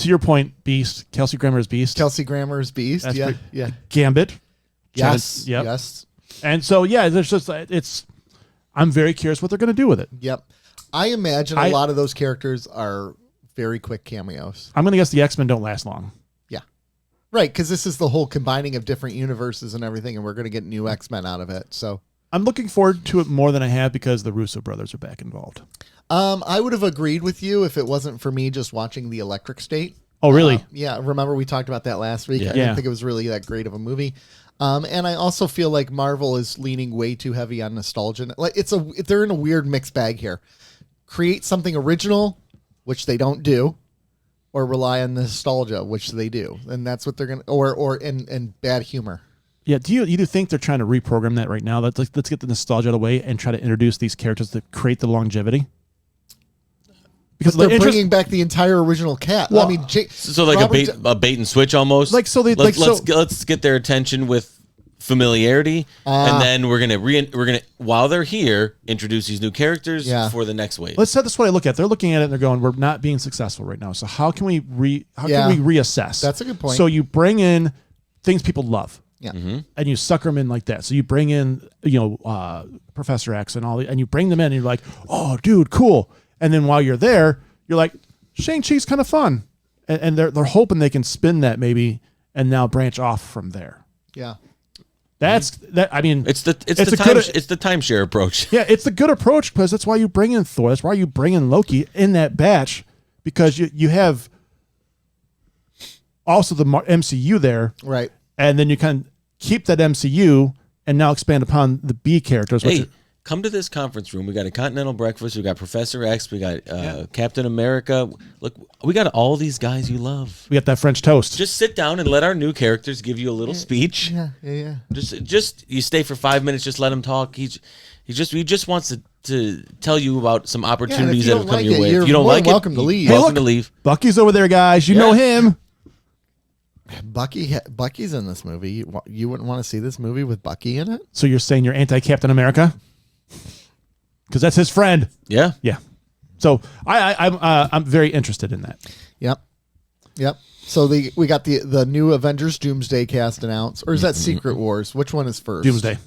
your point, Beast. Kelsey Grammer's Beast. Kelsey Grammer's Beast. That's Yeah, pretty- yeah. Gambit. Yes, Yep. yes, And so, yeah, there's just I'm very curious what they're going to do with it. yep. I imagine a lot of those characters are very quick cameos. I'm going to guess the X-Men don't last long. Yeah. Right, because this is the whole combining of different universes and everything, and we're going to get new X-Men out of it. So I'm looking forward to it more than I have because the Russo brothers are back involved. I would have agreed with you if it wasn't for me just watching The Electric State. Oh, really? Yeah, remember we talked about that last week? Yeah. I didn't think it was really that great of a movie. And I also feel like Marvel is leaning way too heavy on nostalgia. Like they're in a weird mixed bag here. Create something original, which they don't do, or rely on nostalgia, which they do, and that's what they're gonna, and bad humor. Yeah. Do you think they're trying to reprogram that right now? Let's get the nostalgia out of the way and try to introduce these characters to create the longevity. Because they're bringing back the entire original cast. Well, I mean, so like a bait and switch almost. Like so, let's get their attention with familiarity, and then we're gonna while they're here introduce these new characters for the next wave. Let's set this way I look at it. They're looking at it and they're going, we're not being successful right now. So how can we reassess? That's a good point. So you bring in things people love. Yeah. Mm-hmm. And you sucker them in like that. So you bring in, Professor X and all, and you bring them in and you're like, oh, dude, cool. And then while you're there, you're like, Shang-Chi's kind of fun. And they're hoping they can spin that maybe and now branch off from there. Yeah. That's that. I mean, it's the timeshare approach. Yeah, it's the good approach because that's why you bring in Thor. That's why you bring in Loki in that batch because you have also the MCU there. Right. And then you can keep that MCU and now expand upon the B characters. Hey, come to this conference room. We got a continental breakfast. We got Professor X. We got Captain America. Look, we got all these guys you love. We got that French toast. Just sit down and let our new characters give you a little speech. Yeah. Just you stay for 5 minutes. Just let him talk. He just wants to tell you about some opportunities that have come your way. If you don't like it, welcome to leave. Welcome to leave. Bucky's over there, guys. You know him. Bucky's in this movie. You wouldn't want to see this movie with Bucky in it? So you're saying you're anti-Captain America? Because that's his friend. Yeah. Yeah. So I'm very interested in that. Yep. So we got the new Avengers Doomsday cast announced, or is that Secret Wars? Which one is first? Doomsday.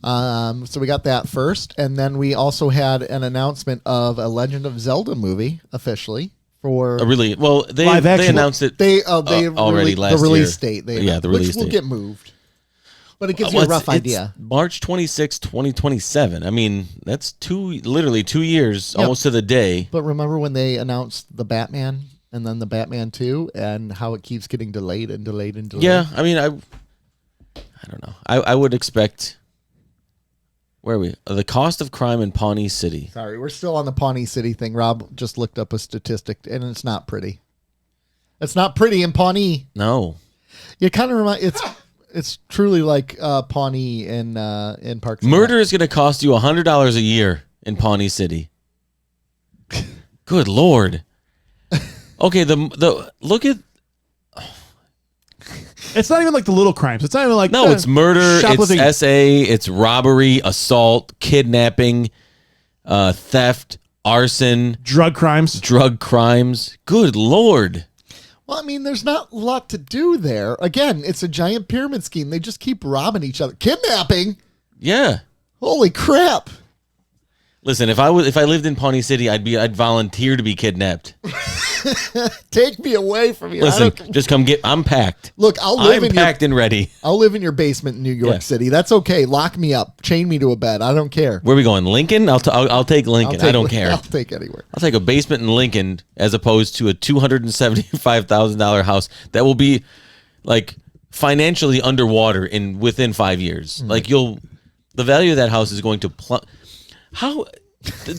So we got that first, and then we also had an announcement of a Legend of Zelda movie officially for Really? Well, they announced it. They already last the release year. date. The release which will date get moved, but it gives you a rough idea. It's March 26, 2027. I mean, that's literally 2 years, almost to the day. But remember when they announced the Batman and then the Batman 2 and how it keeps getting delayed and delayed and delayed? Yeah, I mean, I don't know. I would expect. Where are we? The cost of crime in Pawnee City. Sorry, we're still on the Pawnee City thing. Rob just looked up a statistic, and it's not pretty. It's not pretty in Pawnee. No. It kind of reminds. It's truly like Pawnee in Parks. Murder is going to cost you $100 a year in Pawnee City. Good Lord. Okay, the look at. It's not even like the little crimes. It's not even like it's murder, it's SA, it's robbery, assault, kidnapping, theft, arson, drug crimes. Good Lord. Well, I mean, there's not a lot to do there. Again, it's a giant pyramid scheme. They just keep robbing each other. Kidnapping? Yeah. Holy crap. Listen, if I lived in Pawnee City, I'd volunteer to be kidnapped. Take me away from here. Listen, just come get. I'm packed. Look, I'm packed and ready. I'll live in your basement in New York City. That's okay. Lock me up. Chain me to a bed. I don't care. Where are we going? Lincoln? I'll take Lincoln. I don't care. I'll take anywhere. I'll take a basement in Lincoln as opposed to a $275,000 house that will be like financially underwater within 5 years. Mm-hmm. Like the value of that house is going to plummet. How?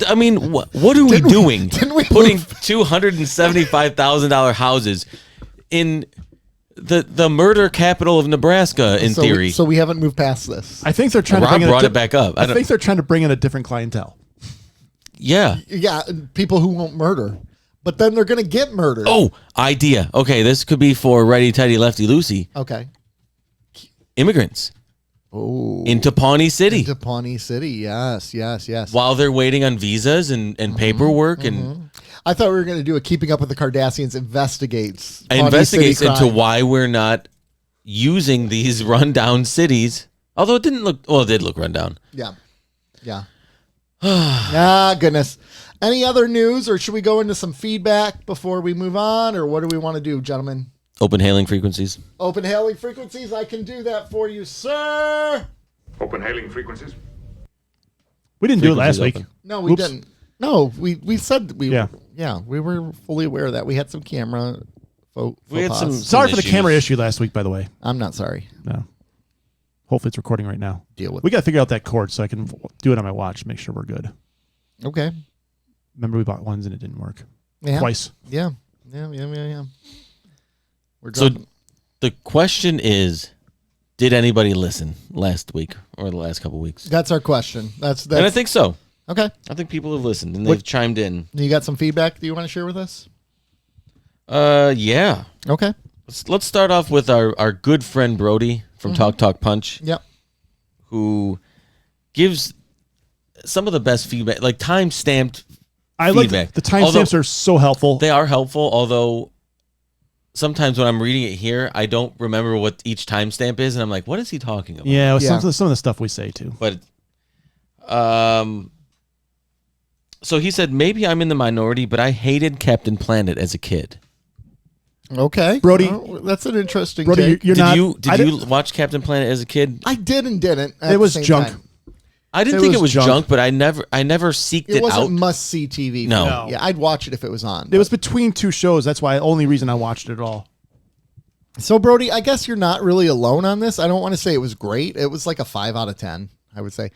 I mean, what are we doing? Putting $275,000 houses in the murder capital of Nebraska, in theory. So we haven't moved past this. I think they're trying to bring it back up. I think they're trying to bring in a different clientele. Yeah. Yeah, people who won't murder. But then they're going to get murdered. Oh, idea. Okay, this could be for Righty Tighty Lefty Loosey. Okay. Immigrants. Oh. Into Pawnee City. Into Pawnee City, yes. While they're waiting on visas and paperwork and... I thought we were going to do a Keeping Up with the Kardashians investigates into why we're not using these rundown cities. Although it didn't look... Well, it did look rundown. Yeah. Ah, goodness. Any other news, or should we go into some feedback before we move on, or what do we want to do, gentlemen? Open hailing frequencies. Open hailing frequencies. I can do that for you, sir. Open hailing frequencies. We didn't do it last week. Open. No, we didn't. No, we said we Yeah. we were fully aware of that. We had some camera We had some Sorry for the issues. camera issue last week, by the way. I'm not sorry. No. Hopefully it's recording right now. Deal with We got to figure out that cord so I can do it on my watch, make sure we're good. it. Okay. Remember we bought ones and it didn't work. Yeah. Twice. Yeah. We're So going. the question is, did anybody listen last week or the last couple weeks? That's our question. That's And I think so. okay. I think people have listened and they've chimed in. You got some feedback that you want to share with us? Yeah. Okay. Let's start off with our good friend Brody from Talk Talk Punch, Yep. who gives some of the best feedback, like time-stamped I like feedback. the timestamps are so helpful. They are helpful, although sometimes when I'm reading it here, I don't remember what each timestamp is, and I'm like, what is he talking about? Yeah, with Yeah. some of the stuff we say too. But so he said, maybe I'm in the minority, but I hated Captain Planet as a kid. Okay. Brody- Well, that's an interesting Brody, take. you're Did not. you I did you watch Captain Planet as a kid? I did and didn't. At It was the same junk. time. I didn't It think it was was junk. junk, but I never seeked It it wasn't out. must see TV. No. No. Yeah, I'd watch it if it was on. It was between two shows. That's why only reason I watched it at all. So, Brody, I guess you're not really alone on this. I don't want to say it was great. It was like a 5 out of 10, I would say.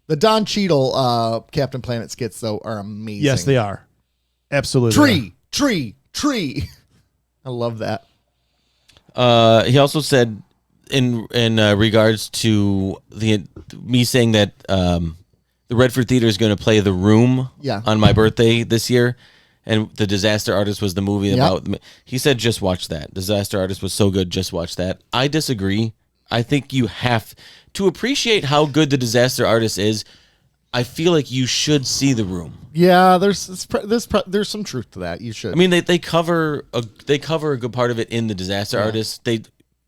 The Don Cheadle Captain Planet skits, though, are amazing. Yes, they are. Absolutely. Tree. I love that. He also said in regards to me saying that the Redford Theater is going to play The Room on my birthday this year, and The Disaster Artist was the movie about. He said just watch that. Disaster Artist was so good, just watch that. I disagree. I think you have to appreciate how good The Disaster Artist is. I feel like you should see The Room. Yeah, there's some truth to that. You should. I mean, they cover a good part of it in The Disaster Artist.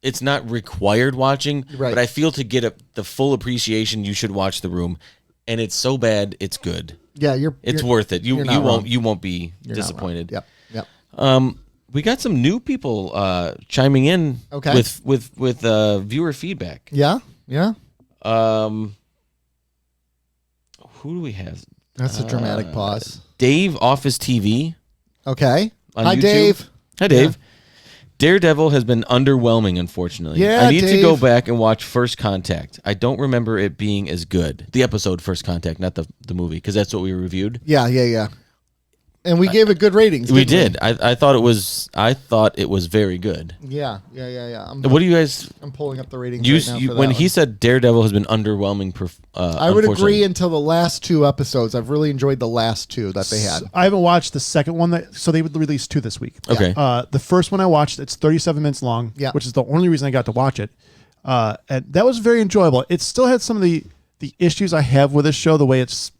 It's not required watching, Right. but I feel to get the full appreciation, you should watch The Room, and it's so bad, it's good. yeah, It's worth it. You you're not wrong. won't be You're not disappointed. wrong. Yep. We got some new people chiming in Okay. with viewer feedback. Yeah. Who do we have? That's a dramatic pause. Dave Office TV. Okay. on Hi, YouTube. Dave. Hi, Dave. Daredevil has been underwhelming, unfortunately. Yeah, I need to Dave. go back and watch First Contact. I don't remember it being as good. The episode First Contact, not the movie, because that's what we reviewed. Yeah. And we gave it good ratings. We didn't did. I thought it was very good. Yeah. What do you guys? I'm pulling up the ratings right now for When that he one. said Daredevil has been underwhelming. I would unfortunately. agree until the last 2 episodes. I've really enjoyed the last 2 that they had. I haven't watched the second one. So they would release 2 this week. Okay. The first one I watched, it's 37 minutes long, Yeah. which is the only reason I got to watch it. And that was very enjoyable. It still had some of the issues I have with this show, the way it's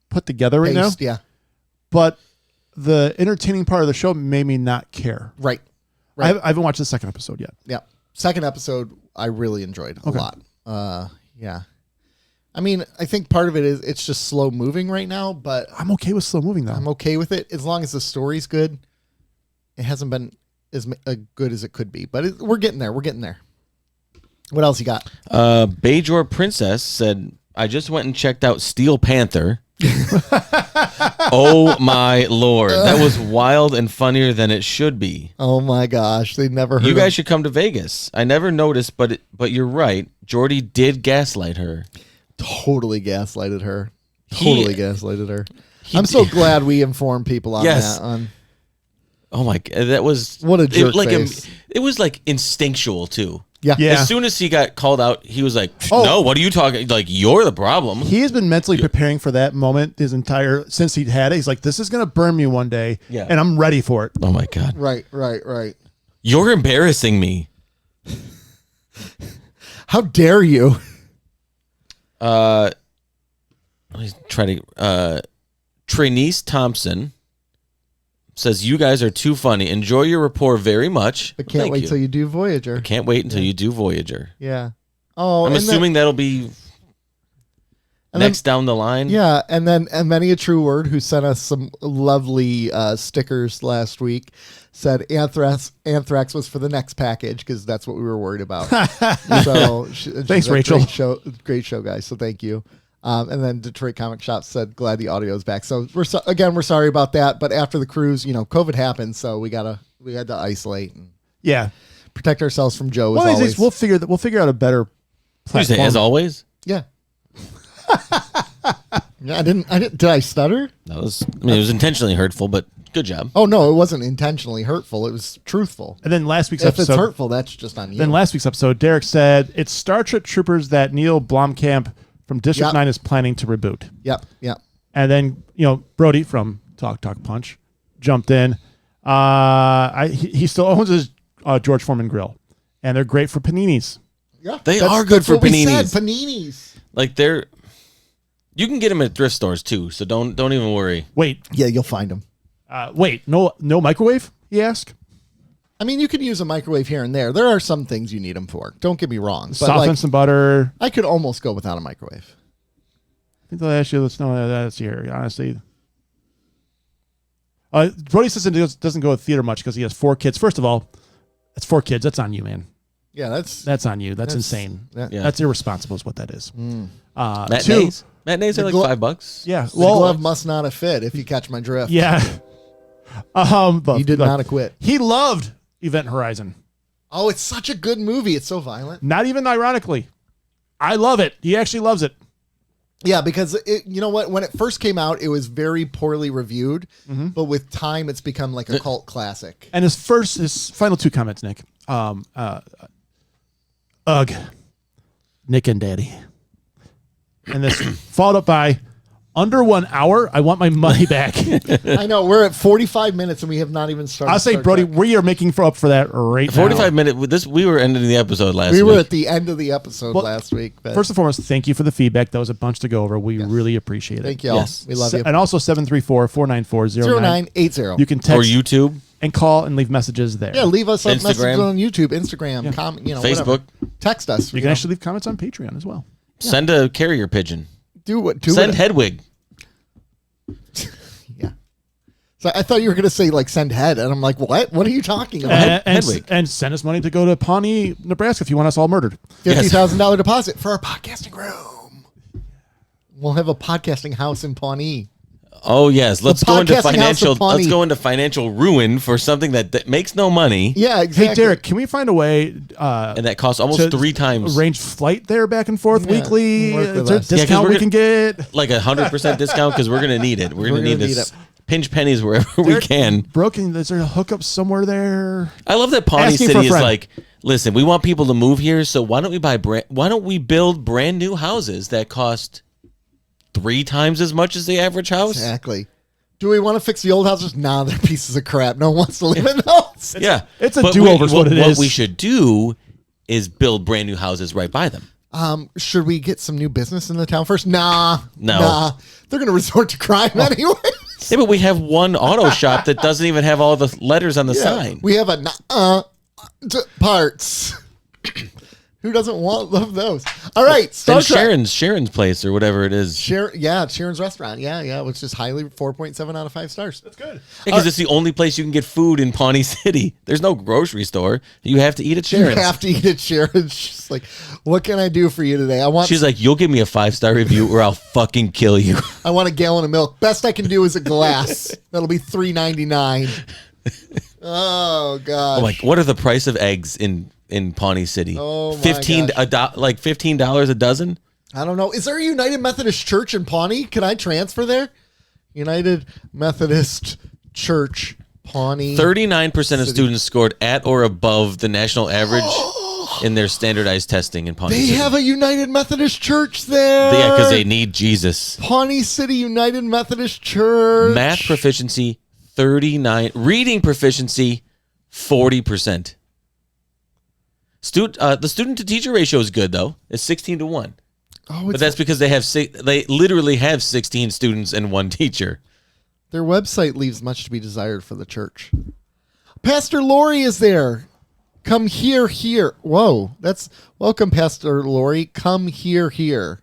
put together right Paced, now. yeah. But the entertaining part of the show made me not care. Right. I haven't watched the second episode yet. Yeah. Second episode, I really enjoyed a lot. Yeah. I mean, I think part of it is it's just slow moving right now, but I'm okay with slow moving though. I'm okay with it as long as the story's good. It hasn't been as good as it could be, but we're getting there. We're getting there. What else you got? Bajor Princess said, I just went and checked out Steel Panther. Oh my lord. That was wild and funnier than it should be. Oh my gosh, they never heard. You guys should come to Vegas. I never noticed, but you're right. Jordy did gaslight her. totally gaslighted her. He I'm so did. glad we informed people on Yes. that. On Oh my god, that was What a jerk like face. it was like instinctual too. yeah. Yeah. As soon as he got called out, he was like, Oh. "No, what are you talking? Like you're the problem." He has been mentally preparing for that moment since he'd had it. He's like, this is going to burn me one day, and I'm ready for it. Oh my god, Right. you're embarrassing me. How dare you? Let me try to. Trinice Thompson says, "You guys are too funny. Enjoy your rapport very much. I can't Thank wait you. till you do Voyager. Can't wait until you do Voyager. Yeah. Oh, I'm and assuming that'll be Next down the line. Yeah, and then Many a True Word, who sent us some lovely stickers last week, said anthrax was for the next package because that's what we were worried about. So thanks, Rachel. Great show, guys. So thank you. And then Detroit Comic Shop said, glad the audio is back. So we're sorry about that. But after the cruise, COVID happened, so we had to isolate and protect ourselves from Joe. Well, always. We'll figure out a better platform. As always. Yeah. I didn't. Did I stutter? It was intentionally hurtful, but good job. Oh no, it wasn't intentionally hurtful. It was truthful. And then last week's If episode, it's hurtful, that's just on you. Then last week's episode, Derek said it's Star Trek Troopers that Neil Blomkamp from District 9 is planning to reboot. Yep. And then Brody from Talk Punch jumped in. He still owns his George Foreman grill, and they're great for paninis. Yeah, they are good for paninis. Paninis. Like you can get them at thrift stores too, so don't even worry. Wait. Yeah, you'll find them. No microwave? He asked. I mean, you can use a microwave here and there. There are some things you need them for. Don't get me wrong. But Soften some butter. I could almost go without a microwave. I think they'll ask you. Let's know that's here. Honestly, Brody says it doesn't go to theater much because he has 4 kids. First of all, that's 4 kids. That's on you, man. Yeah, that's on you. That's insane. Yeah. That's irresponsible. Is what that is. Matinees are like $5. Yeah. The glove must not have fit. If you catch my drift. Yeah. He did not acquit. He loved Event Horizon. Oh, it's such a good movie. It's so violent. Not even ironically. I love it. He actually loves it. Yeah, because you know what? When it first came out, it was very poorly reviewed. Mm-hmm. But with time, it's become like a cult classic. And his final 2 comments, Nick. Ugh. Nick and Daddy. And this followed up by, under 1 hour, I want my money back. I know. We're at 45 minutes and we have not even started. I'll say, Brody, we are making up for that right 45 minutes. We were ending the episode last week. We were at the end of the episode last week. But first and foremost, thank you for the feedback. That was a bunch to go over. We really appreciate it. Thank you all. Yes. We love you. And also 734-494-0980. You can text. Or YouTube. And call and leave messages there. Yeah, leave us messages on YouTube, Instagram, comment, Facebook. Whatever. Text us. You can actually leave comments on Patreon as well. Yeah. Send a carrier pigeon. Send Hedwig. Yeah. So I thought you were going to say send head, and I'm like, what? What are you talking about? Hedwig. And send us money to go to Pawnee, Nebraska if you want us all murdered. $50,000 deposit for our podcasting room. We'll have a podcasting house in Pawnee. Oh yes, let's go into financial ruin for something that makes no money. Yeah, exactly. Hey Derek, can we find a way and that costs almost 3 times arrange flight there back and forth weekly? Is there a discount we can get? Like 100% discount because we're gonna need it. We're gonna need to pinch pennies wherever we can. Broken, is there a hookup somewhere there? I love that Pawnee City is like, listen, we want people to move here, so why don't we build brand new houses that cost 3 times as much as the average house? Exactly. Do we want to fix the old houses? Nah, they're pieces of crap. No one wants to live in those. It's a do-over. What we should do is build brand new houses right by them. Should we get some new business in the town first? Nah. They're going to resort to crime anyway. Yeah, but we have one auto shop that doesn't even have all the letters on the sign. We have a parts. Who doesn't love those? All right, Star Trek. Sharon's place or whatever it is. Sharon's restaurant. Yeah, which is highly 4.7 out of 5 stars. That's good. Because it's the only place you can get food in Pawnee City. There's no grocery store. You have to eat at Sharon's. You have to eat at Sharon's. She's like, what can I do for you today? She's like, you'll give me a 5-star review or I'll fucking kill you. I want a gallon of milk. Best I can do is a glass. That'll be $3.99. Oh gosh. Like, what are the price of eggs in Pawnee City? Oh my $15 a dozen? I don't know. Is there a United Methodist Church in Pawnee? Can I transfer there? United Methodist Church, Pawnee. 39% of students scored at or above the national average in their standardized testing in Pawnee City. They have a United Methodist Church there. Yeah, because they need Jesus. Pawnee City United Methodist Church. Math proficiency, 39. Reading proficiency, 40%. The student to teacher ratio is good though. It's 16-1. But that's because they literally have 16 students and 1 teacher. Their website leaves much to be desired for the church. Pastor Lori is there. Come here. Whoa, welcome, Pastor Lori. Come here.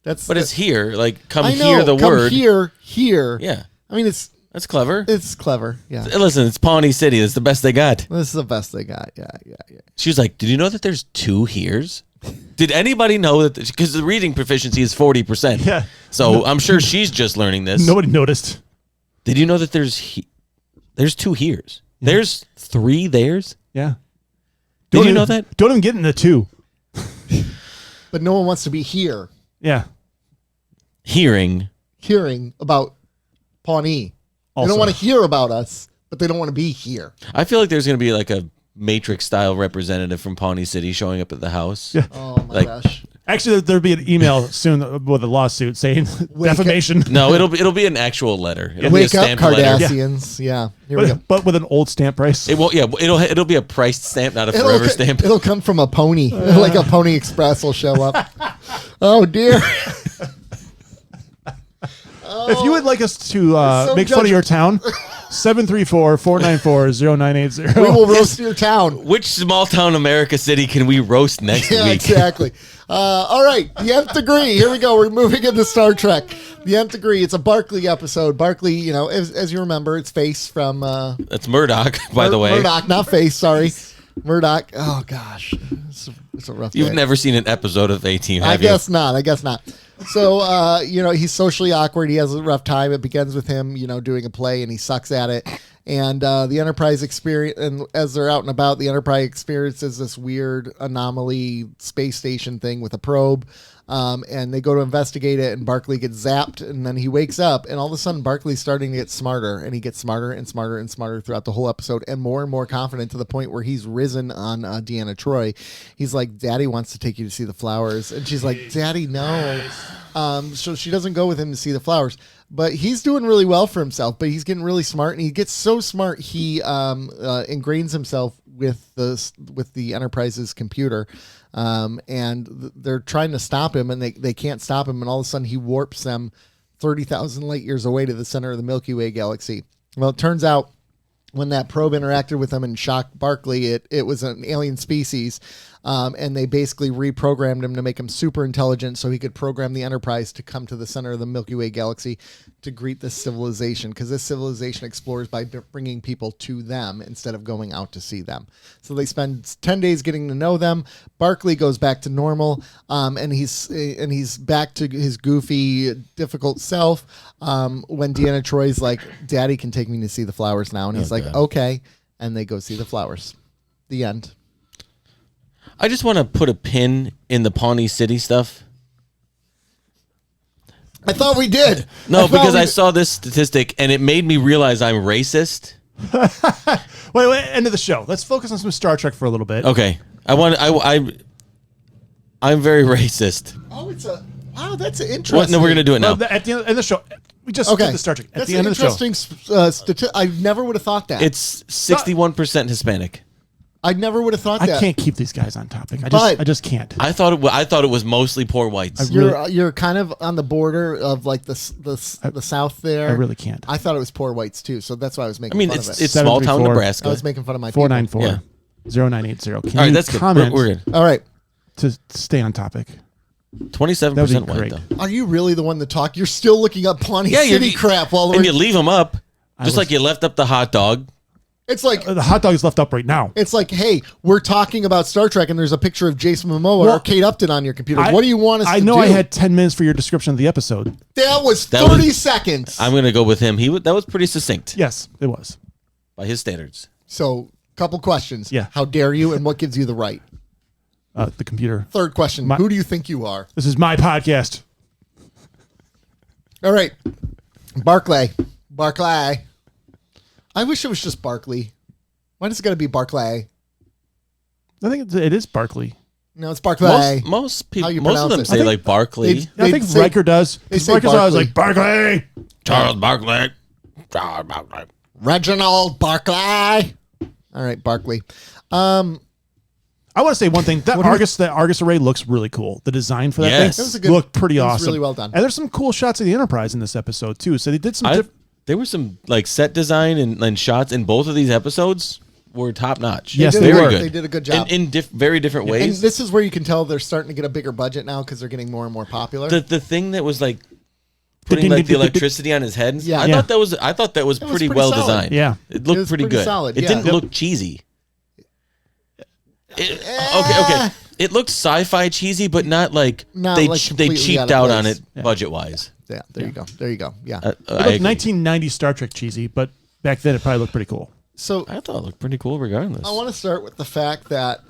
But it's here. Like, come I know, hear the come word. Here. Yeah. I mean, That's clever. it's clever. Yeah. Listen, it's Pawnee City. That's the best they got. This is the best they got. Yeah. She was like, did you know that there's 2 here's? Did anybody know that? Because the reading proficiency is 40%. Yeah. So I'm sure she's just learning this. Nobody noticed. Did you know that there's 2 here's? Yeah. There's 3 there's? Yeah. Did you know that? Don't even get into 2. But no one wants to be here Yeah. hearing about Pawnee. They Also. don't want to hear about us, but they don't want to be here. I feel like there's going to be like a Matrix-style representative from Pawnee City showing up at the house. Yeah. Oh my Like- gosh. Actually, there'll be an email soon with a lawsuit saying defamation. No, it'll be an actual letter. It'll be a Wake up, stamped letter. Kardashians. Yeah. Here we go. But with an old stamp price. It won't. Yeah, it'll be a priced stamp, not a forever stamp. It'll come from a pony. Like a Pony Express will show up. Oh, dear. If you would like us to so make fun of your town, 734-494-0980. We will roast your town. Which small town America city can we roast next Yeah, week? exactly. All right, the Nth Degree. Here we go. We're moving into Star Trek. The Nth Degree. It's a Barclay episode. Barclay, as you remember, it's Face from... That's Murdoch, by the way. Murdoch, not Face, sorry. Murdoch. Oh, gosh. It's a rough You've day. never seen an episode of A-Team, have I guess not. So, he's socially awkward. He has a rough time. It begins with him, doing a play, and he sucks at it. And the Enterprise experience, and as they're out and about, the Enterprise experiences this weird anomaly space station thing with a probe. And they go to investigate it, and Barclay gets zapped, and then he wakes up, and all of a sudden Barclay's starting to get smarter, and he gets smarter and smarter and smarter throughout the whole episode, and more confident to the point where he's risen on Deanna Troi. He's like, Daddy wants to take you to see the flowers, and she's like, Daddy, no. So she doesn't go with him to see the flowers, but he's doing really well for himself, but he's getting really smart, and he gets so smart he ingrains himself with the Enterprise's computer. And they're trying to stop him, and they can't stop him, and all of a sudden he warps them 30,000 light years away to the center of the Milky Way galaxy. Well, it turns out when that probe interacted with him and shocked Barclay, it was an alien species, and they basically reprogrammed him to make him super intelligent so he could program the Enterprise to come to the center of the Milky Way galaxy to greet this civilization, because this civilization explores by bringing people to them instead of going out to see them. So they spend 10 days getting to know them. Barclay goes back to normal, and he's back to his goofy, difficult self when Deanna Troy's like, Daddy can take me to see the flowers now, and he's like, okay, and they go see the flowers. The end. I just want to put a pin in the Pawnee City stuff. I thought we did. No, because I saw this statistic and it made me realize I'm racist. Wait, end of the show. Let's focus on some Star Trek for a little bit. Okay, I'm very racist. Oh, that's interesting. What? No, we're gonna do it now. Well, at the end of the show, we just did the Star Trek. At That's the end an of the show. interesting I never would have thought that. It's 61% Hispanic. I never would have thought I that. can't keep these guys on topic. I But- just can't. I thought it was mostly poor whites. You're kind of on the border of like the South there. I really can't. I thought it was poor whites too, so that's why I was making I mean, fun of it. it's small town 734. Nebraska. I was making fun of my people. 494-0980. Can All right, you that's good. comment We're good. All right. to stay on topic? 27% That'd be white great. though. Are you really the one to talk? You're still looking up Pawnee City crap while and we're... you leave them up, just like you left up the hot dog. It's like... The hot dog is left up right now. It's like, hey, we're talking about Star Trek, and there's a picture of Jason Momoa or Kate Upton on your computer. What do you want us to do? I know I had 10 minutes for your description of the episode. That was 30 seconds. I'm gonna go with him. That was pretty succinct Yes, it was. by his standards. So, couple questions. Yeah. How dare you, and what gives you the right? The computer. Third question. Who do you think you are? This is my podcast. All right. Barclay. I wish it was just Barclay. Why does it got to be Barclay? I think it is Barclay. No, it's Barclay. Most people, How you most of them pronounce it? say like Barkley. I think say- Riker does. they say Riker's always like, Barclay. Barclay. Charles Barkley. Reginald Barclay. All right, Barclay. I want to say one thing. That Argus array looks really cool. The design for that Yes. thing That was a good- looked pretty it was awesome. really well done. And there's some cool shots of the Enterprise in this episode too. So they did some. There was some like set design and shots in both of these episodes were top notch. Yes, did they good. were. They did a good job. In very different ways. And this is where you can tell they're starting to get a bigger budget now because they're getting more and more popular. The thing that was like putting like the electricity on his head. Yeah. I thought that was pretty well solid. designed. Yeah. It looked was pretty pretty good. solid, It yeah. didn't look cheesy. Okay. It looked sci-fi cheesy, but not like they completely cheaped out of out on place. it budget wise. Yeah, there you go. There you go. Yeah. It looked 1990 Star Trek cheesy, but back then it probably looked pretty cool. So I thought it looked pretty cool regardless. I want to start with the fact that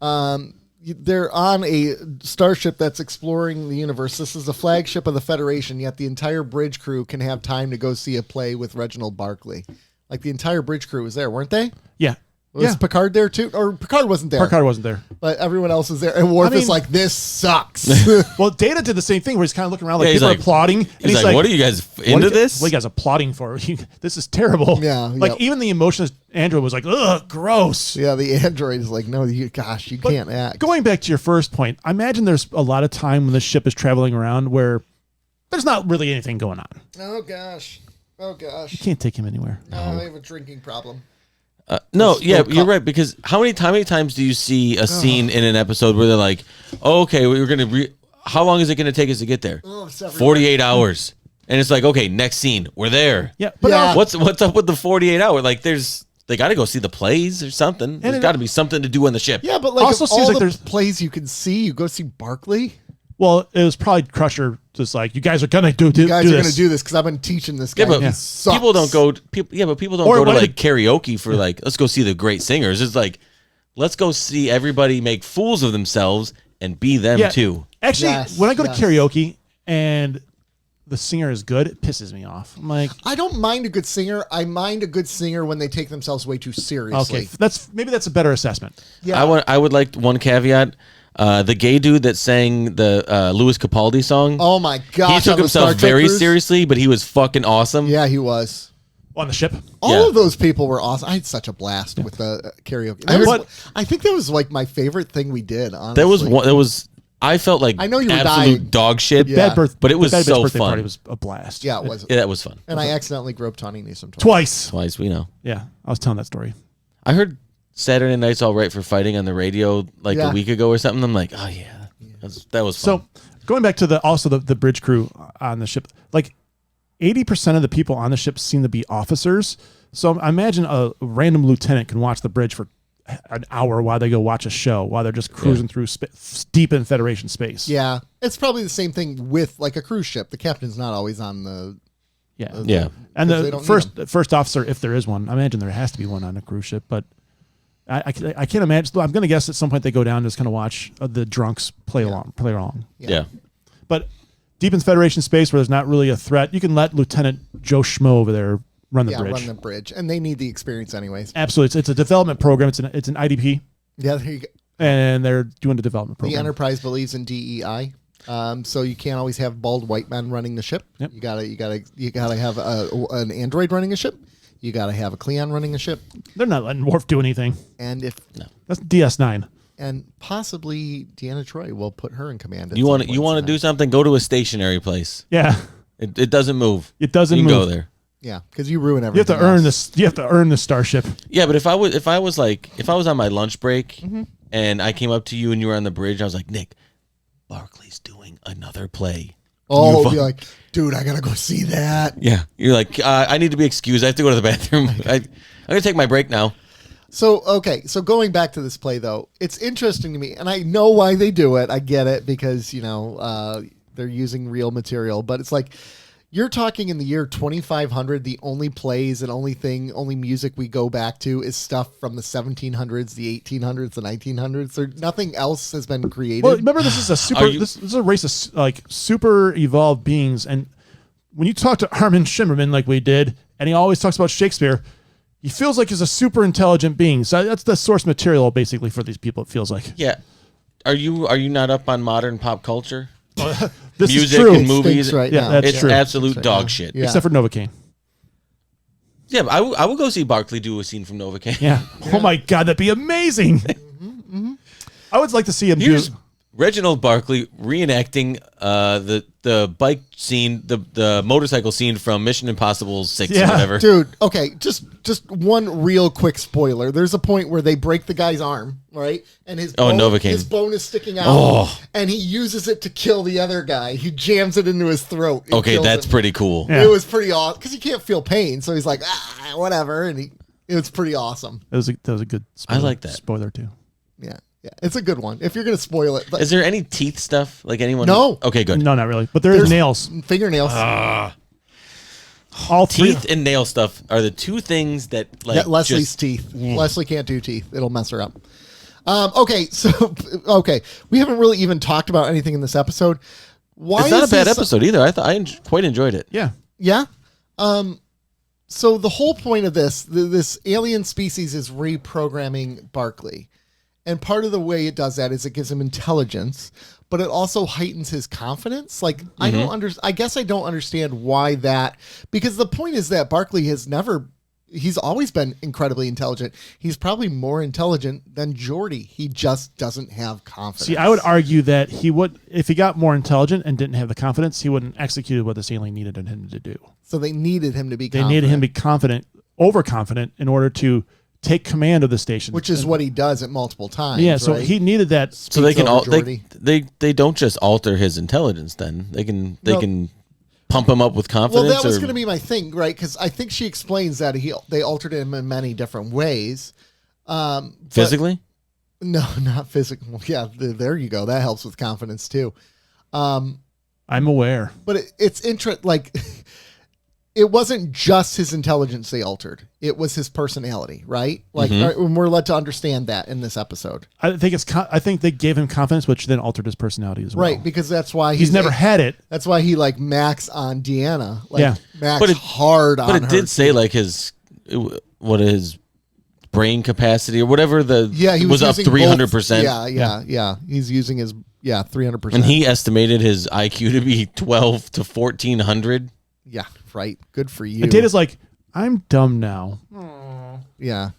they're on a starship that's exploring the universe. This is the flagship of the Federation, yet the entire bridge crew can have time to go see a play with Reginald Barkley. Like the entire bridge crew was there, weren't they? Yeah. Was Picard there too? Or Picard wasn't there. Picard wasn't there. But everyone else was there. And Worf is like, this sucks. Well, Data did the same thing where he's kind of looking around like Yeah, he's people like- are applauding. And He's like, what are you guys into this? What are you guys applauding for? This is terrible. Yeah, Like yep. even the emotionless android was like, ugh, gross. Yeah, the android is like, no, you can't act. Going back to your first point, I imagine there's a lot of time when the ship is traveling around where there's not really anything going on. Oh, gosh. You can't take him anywhere. No, I have a drinking problem. No, yeah, you're right. Because how many times do you see a scene in an episode where they're like, oh, "Okay, we're gonna how long is it gonna take us to get there? 48 hours." And it's like, okay, next scene, we're there. Yeah, but Yeah. What's up with the 48 hour? Like, they got to go see the plays or something. There's got to be something to do on the ship. Yeah, but like Also also seems all like the there's- plays you can see, you go see Barkley. well, it was probably Crusher just like, you guys are gonna do You guys are going this. to do this because I've been teaching this guy. Yeah, but He sucks. people don't go. People don't Or go to what like if karaoke for like. Let's go see the great singers. It's like, let's go see everybody make fools of themselves and be them too. Actually, Yes, when I go yes. to karaoke and the singer is good, it pisses me off. I'm like, I don't mind a good singer. I mind a good singer when they take themselves way too seriously. okay, that's a better assessment. Yeah. I would like one caveat. The gay dude that sang the Louis Capaldi song. Oh my gosh. he took on the Star himself Trek very cruise? seriously, but he was fucking awesome. Yeah, he was. On the ship. All Yeah. of those people were awesome. I had such a blast with the karaoke. I think that was like my favorite thing we did. Honestly, That was one. That was. I felt like I know you were absolute dying. dog shit. Yeah. but it was the Bad Bitch so birthday fun. Party was a blast. Yeah, it was. Yeah, that was fun. And I accidentally groped Tawny Newsom Twice. Twice, we know. Yeah, I was telling that story. I heard Saturday Night's All Right for Fighting on the radio like Yeah. a week ago or something. I'm like, oh yeah, that was fun. So going back to the bridge crew on the ship, like 80% of the people on the ship seem to be officers. So I imagine a random lieutenant can watch the bridge for an hour while they go watch a show while they're just cruising through deep in Federation space. Yeah, it's probably the same thing with like a cruise ship. The captain's not always on the. Yeah. Yeah. And Because they the don't first officer, if there is one, I imagine there has to be one on a cruise ship, but I can't imagine. I'm going to guess at some point they go down and just kind of watch the drunks play along. Yeah. But deep in Federation space where there's not really a threat, you can let Lieutenant Joe Schmo over there run the bridge. Run the bridge, and they need the experience anyways. Absolutely. It's a development program. It's an IDP, Yeah, there you go. and they're doing the development The program. Enterprise believes in DEI, so you can't always have bald white men running the ship. Yep. You gotta have an android running a ship. You gotta have a Klingon running a ship, They're not letting Worf do anything. and That's DS9. and possibly Deanna Troi will put her in command. You want to do something? Go to a stationary place. Yeah. It doesn't move. It doesn't You can move. go there. Yeah, because you ruin You have everything. to earn else. this. You have to earn the starship. Yeah, but if I was on my lunch break Mm-hmm. and I came up to you and you were on the bridge, I was like, Nick, Barkley's doing another play. Oh, You be fu- like, dude, I gotta go see that. Yeah, you're like, I need to be excused. I have to go to the bathroom. I'm gonna take my break now. So going back to this play though, it's interesting to me, and I know why they do it. I get it because they're using real material, but it's like you're talking in the year 2500. The only plays and only music we go back to is stuff from the 1700s, the 1800s, the 1900s. There nothing else has been created. Well, remember this is a super. you- This is a race of like super evolved beings, and when you talk to Armin Shimmerman like we did, and he always talks about Shakespeare, he feels like he's a super intelligent being. So that's the source material basically for these people. It feels like Yeah, are you not up on modern pop culture? this Music is true, and movies. Stinks right Yeah, now. that's It's true. absolute Right dog now. shit. Yeah. except for Novocain. Yeah, but I will go see Barkley do a scene from Novocain. Yeah. Oh my God, that'd be amazing. I would like to see him do. Reginald Barkley reenacting the bike scene, the motorcycle scene from Mission Impossible 6 or whatever. Dude, okay, just one real quick spoiler. There's a point where they break the guy's arm, right? And his bone is sticking out, and he uses it to kill the other guy. He jams it into his throat. Okay, that's pretty cool. Yeah. It was pretty awesome because he can't feel pain, so he's like, whatever, and it was pretty awesome. That was a good spoiler. I like that. Spoiler too. Yeah. Yeah, it's a good one. If you're going to spoil it. Is there any teeth stuff? Like anyone? No. Okay, good. No, not really. But there's nails. Fingernails. All teeth and nail stuff are the two things that Leslie's teeth. Leslie can't do teeth. It'll mess her up. Okay, we haven't really even talked about anything in this episode. It's not a bad episode either. I quite enjoyed it. Yeah. Yeah. So the whole point of this alien species is reprogramming Barkley. And part of the way it does that is it gives him intelligence, but it also heightens his confidence. Like, I guess I don't understand why that, because the point is that Barkley he's always been incredibly intelligent. He's probably more intelligent than Geordi. He just doesn't have confidence. See, I would argue that he would, if he got more intelligent and didn't have the confidence, he wouldn't execute what this alien needed him to do. So they needed him to be confident. They needed him to be confident, overconfident, in order to take command of the station, which is what he does at multiple times. Yeah, so right? He needed that. So they can they don't just alter his intelligence. Then they can pump him up with confidence. Well, that was going to be my thing, right? Because I think she explains that they altered him in many different ways. Physically? No, not physical. Yeah, there you go. That helps with confidence too. I'm aware, but it's interesting. Like. It wasn't just his intelligence they altered. It was his personality, right? Like we're led to understand that in this episode. I think they gave him confidence, which then altered his personality as well. Right, because that's why he's never had it. That's why he max on Deanna. Max hard on her. But it did say his brain capacity or whatever he was up 300%. Yeah. He's using his 300%. And he estimated his IQ to be 12 to 1400. Yeah, right. Good for you. And Data's like, I'm dumb now. Yeah.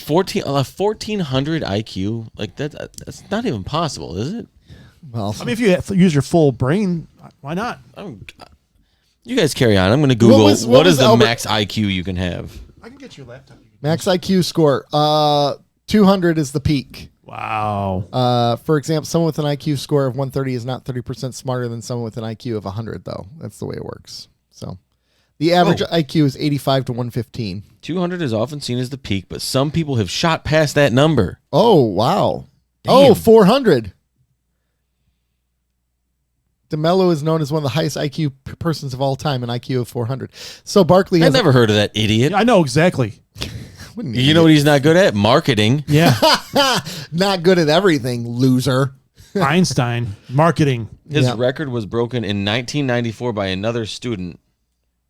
1400 IQ, like that's not even possible, is it? Well, I mean, if you use your full brain, why not? You guys carry on. I'm going to Google what is the max IQ you can have. I can get your laptop. Max IQ score. 200 is the peak. Wow. For example, someone with an IQ score of 130 is not 30% smarter than someone with an IQ of 100, though. That's the way it works. So the average IQ is 85 to 115. 200 is often seen as the peak, but some people have shot past that number. Oh, wow. Damn. 400. DeMello is known as one of the highest IQ persons of all time, an IQ of 400. So Barkley has... I've never heard of that idiot. I know exactly. You know what he's not good at? Marketing. Yeah. Not good at everything, loser. Einstein. Marketing. His record was broken in 1994 by another student,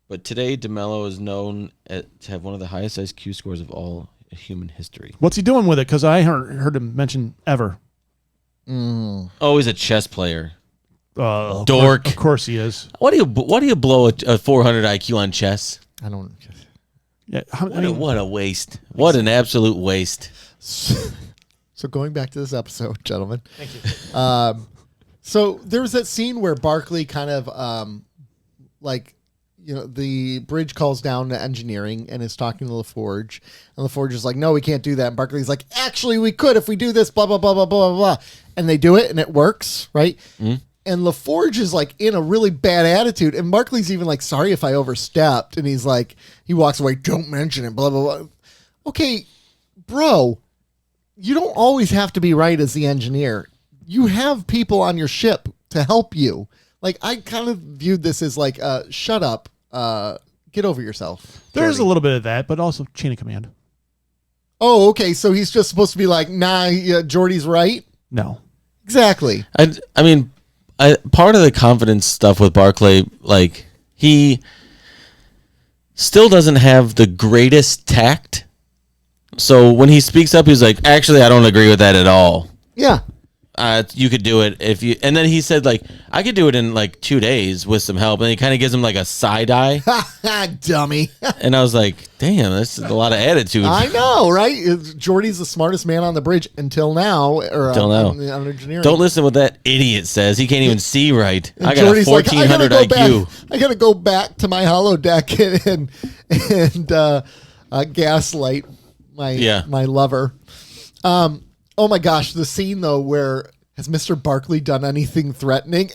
but today DeMello is known to have one of the highest IQ scores of all human history. What's he doing with it? Because I haven't heard him mention ever. Oh, he's a chess player. Dork. Of course he is. What do you blow a 400 IQ on chess? I don't... Yeah, what a waste. What an absolute waste. So going back to this episode, gentlemen. Thank you. So there was that scene where Barkley kind of the bridge calls down to engineering and is talking to LaForge. And LaForge is like, no, we can't do that. And Barkley's like, actually, we could if we do this, blah, blah, blah, blah, blah, blah. And they do it and it works, right? Mm-hmm. And LaForge is in a really bad attitude. And Barkley's even like, sorry if I overstepped. And he's like, he walks away, don't mention it, blah, blah, blah. Okay, bro, you don't always have to be right as the engineer. You have people on your ship to help you. I kind of viewed this as shut up, get over yourself. There's a little bit of that, but also chain of command. Oh, okay. So he's just supposed to be like, nah, Geordi's right? No. Exactly. I mean... part of the confidence stuff with Barkley, he still doesn't have the greatest tact. So when he speaks up, he's like, actually, I don't agree with that at all. Yeah. you could do it if you. And then he said like, I could do it in like 2 days with some help. And he kind of gives him like a side eye. Dummy. And I was like, damn, this is a lot of attitude. I know, right? Jordy's the smartest man on the bridge until now. Until now. On engineering. Don't listen to what that idiot says. He can't even see right. And I got Jordy's a 1400 like, IQ. I gotta go back to my holodeck and gaslight my lover. Oh my gosh, the scene though where has Mr. Barkley done anything threatening?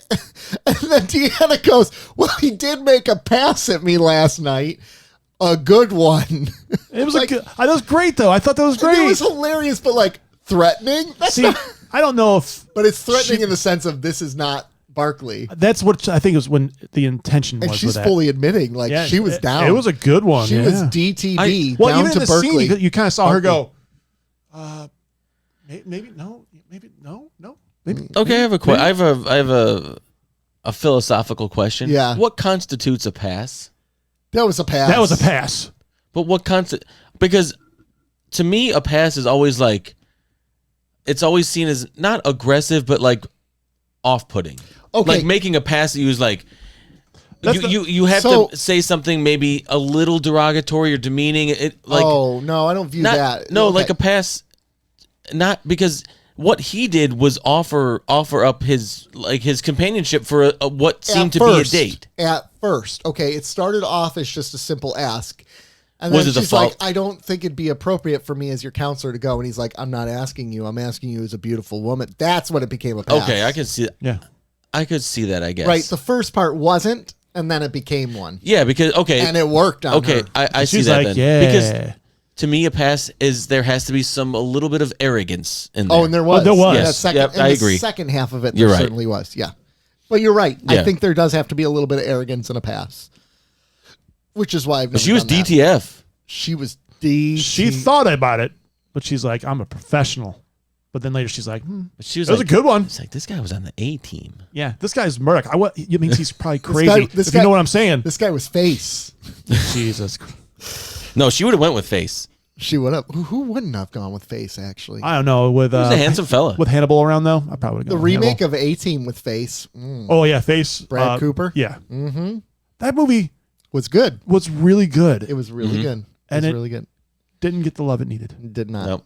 And then Deanna goes, well, he did make a pass at me last night. A good one. It was like, that was great though. I thought that was great. It was hilarious, but like threatening? See, I don't know if... But it's threatening in the sense of this is not Barkley. That's what I think was when the intention was. And she's with fully admitting, like, she was down. It was a good one. She was DTB well, down even to in the Berkeley. scene, you kind of saw her go, maybe no, maybe. Okay, I have a philosophical question. Yeah. What constitutes a pass? That was a pass. That was a pass. But because to me a pass is always like, it's always seen as not aggressive but like off-putting. Okay. Like making a pass that you was like you have to say something maybe a little derogatory or demeaning. Oh no, I don't view that. No, okay. like a pass, not because what he did was offer up his companionship for what seemed to be a date. At first, okay, it started off as just a simple ask. And Was then it the she's like, fault? I don't think it'd be appropriate for me as your counselor to go. And he's like, I'm not asking you. I'm asking you as a beautiful woman. That's when it became a pass. Okay, I can see that. Yeah. I could see that, I guess. Right. The first part wasn't, and then it became one. Yeah, because, okay. And it worked on her. I see She's that like, then. yeah. Because to me, a pass is there has to be a little bit of arrogance in there. Oh, and there was. there was. That Yes. second, Yep, in I the agree. second half of it, You're there right. certainly was. Yeah. But you're right. I Yeah. think there does have to be a little bit of arrogance in a pass, which is why I've never She was done that. DTF. She was DTF. She thought about it, but she's like, I'm a professional. But then later she's like, She was that was a good one. It's like, this guy was on the A team. Yeah, this guy's Murdoch. It means he's probably crazy. this if guy- you know what I'm saying. This guy was face. Jesus. No, she would have went with face. She would have. Who wouldn't have gone with face, actually? I don't know. With He was a handsome fella. with Hannibal around though, I probably would The have remake of A-Team with face Oh yeah, Face. Brad Cooper? Yeah. Mm-hmm. That movie was good. was really good. It was really good. It And was it- really good. Didn't get the love it needed. Did not. Nope.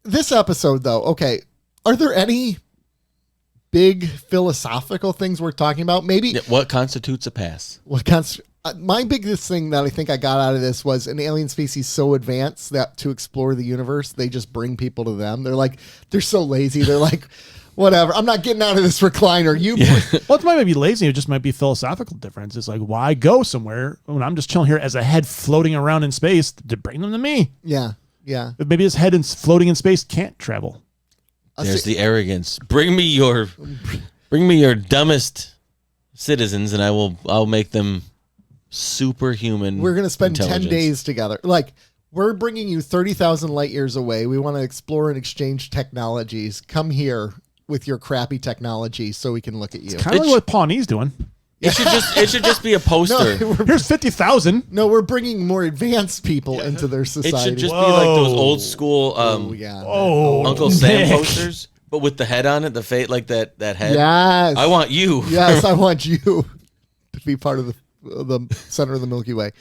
This episode, though, okay, are there any big philosophical things we're talking about? Maybe What constitutes a pass? my biggest thing that I think I got out of this was an alien species so advanced that to explore the universe, they just bring people to them. They're so lazy. They're like, whatever. I'm not getting out of this recliner. Well, it might be lazy. It just might be philosophical difference. It's like, why go somewhere when I'm just chilling here as a head floating around in space to bring them to me? Yeah. Yeah. Maybe his head floating in space can't travel. There's the arrogance. Bring me your dumbest citizens, and I'll make them superhuman. We're going to spend 10 intelligence. days together. Like, we're bringing you 30,000 light years away. We want to explore and exchange technologies. Come here with your crappy technology so we can look at you. Kind of like what Pawnee's doing. It should just be a poster. Here's 50,000. No, we're bringing more advanced people into their It society. should just be like those old school Oh, Uncle Sam Nick. posters, but with the head on it, the fate like that head. Yes. I want you. Yes, I want you to be part of the center of the Milky Way.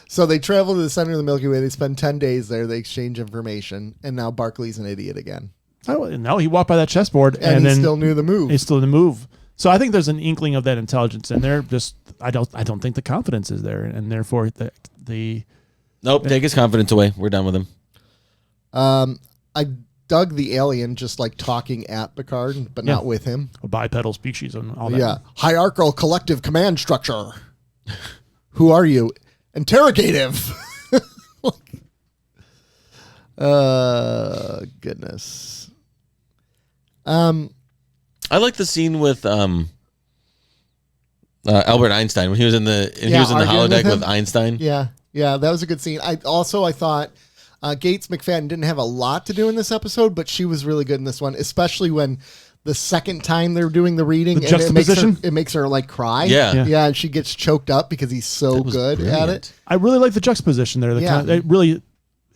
So they travel to the center of the Milky Way. They spend 10 days there. They exchange information. And now Barkley's an idiot again. No, he walked by that chessboard And he then still knew the move. He's still in the move. So I think there's an inkling of that intelligence in there. Just I don't think the confidence is there, and therefore the Nope. Take his confidence away. We're done with him. I dug the alien just like talking at Picard, but not with him. bipedal species and all that. Yeah. Hierarchical collective command structure. Who are you? Interrogative. Goodness. I like the scene with Albert Einstein when he was in the arguing with holodeck with him. Einstein. Yeah, that was a good scene. I thought Gates McFadden didn't have a lot to do in this episode, but she was really good in this one, especially when the second time they're doing the reading, The juxtaposition? it makes her like cry. Yeah. and she gets choked up because he's so That was good at brilliant. it. I really like the juxtaposition there. Yeah. It really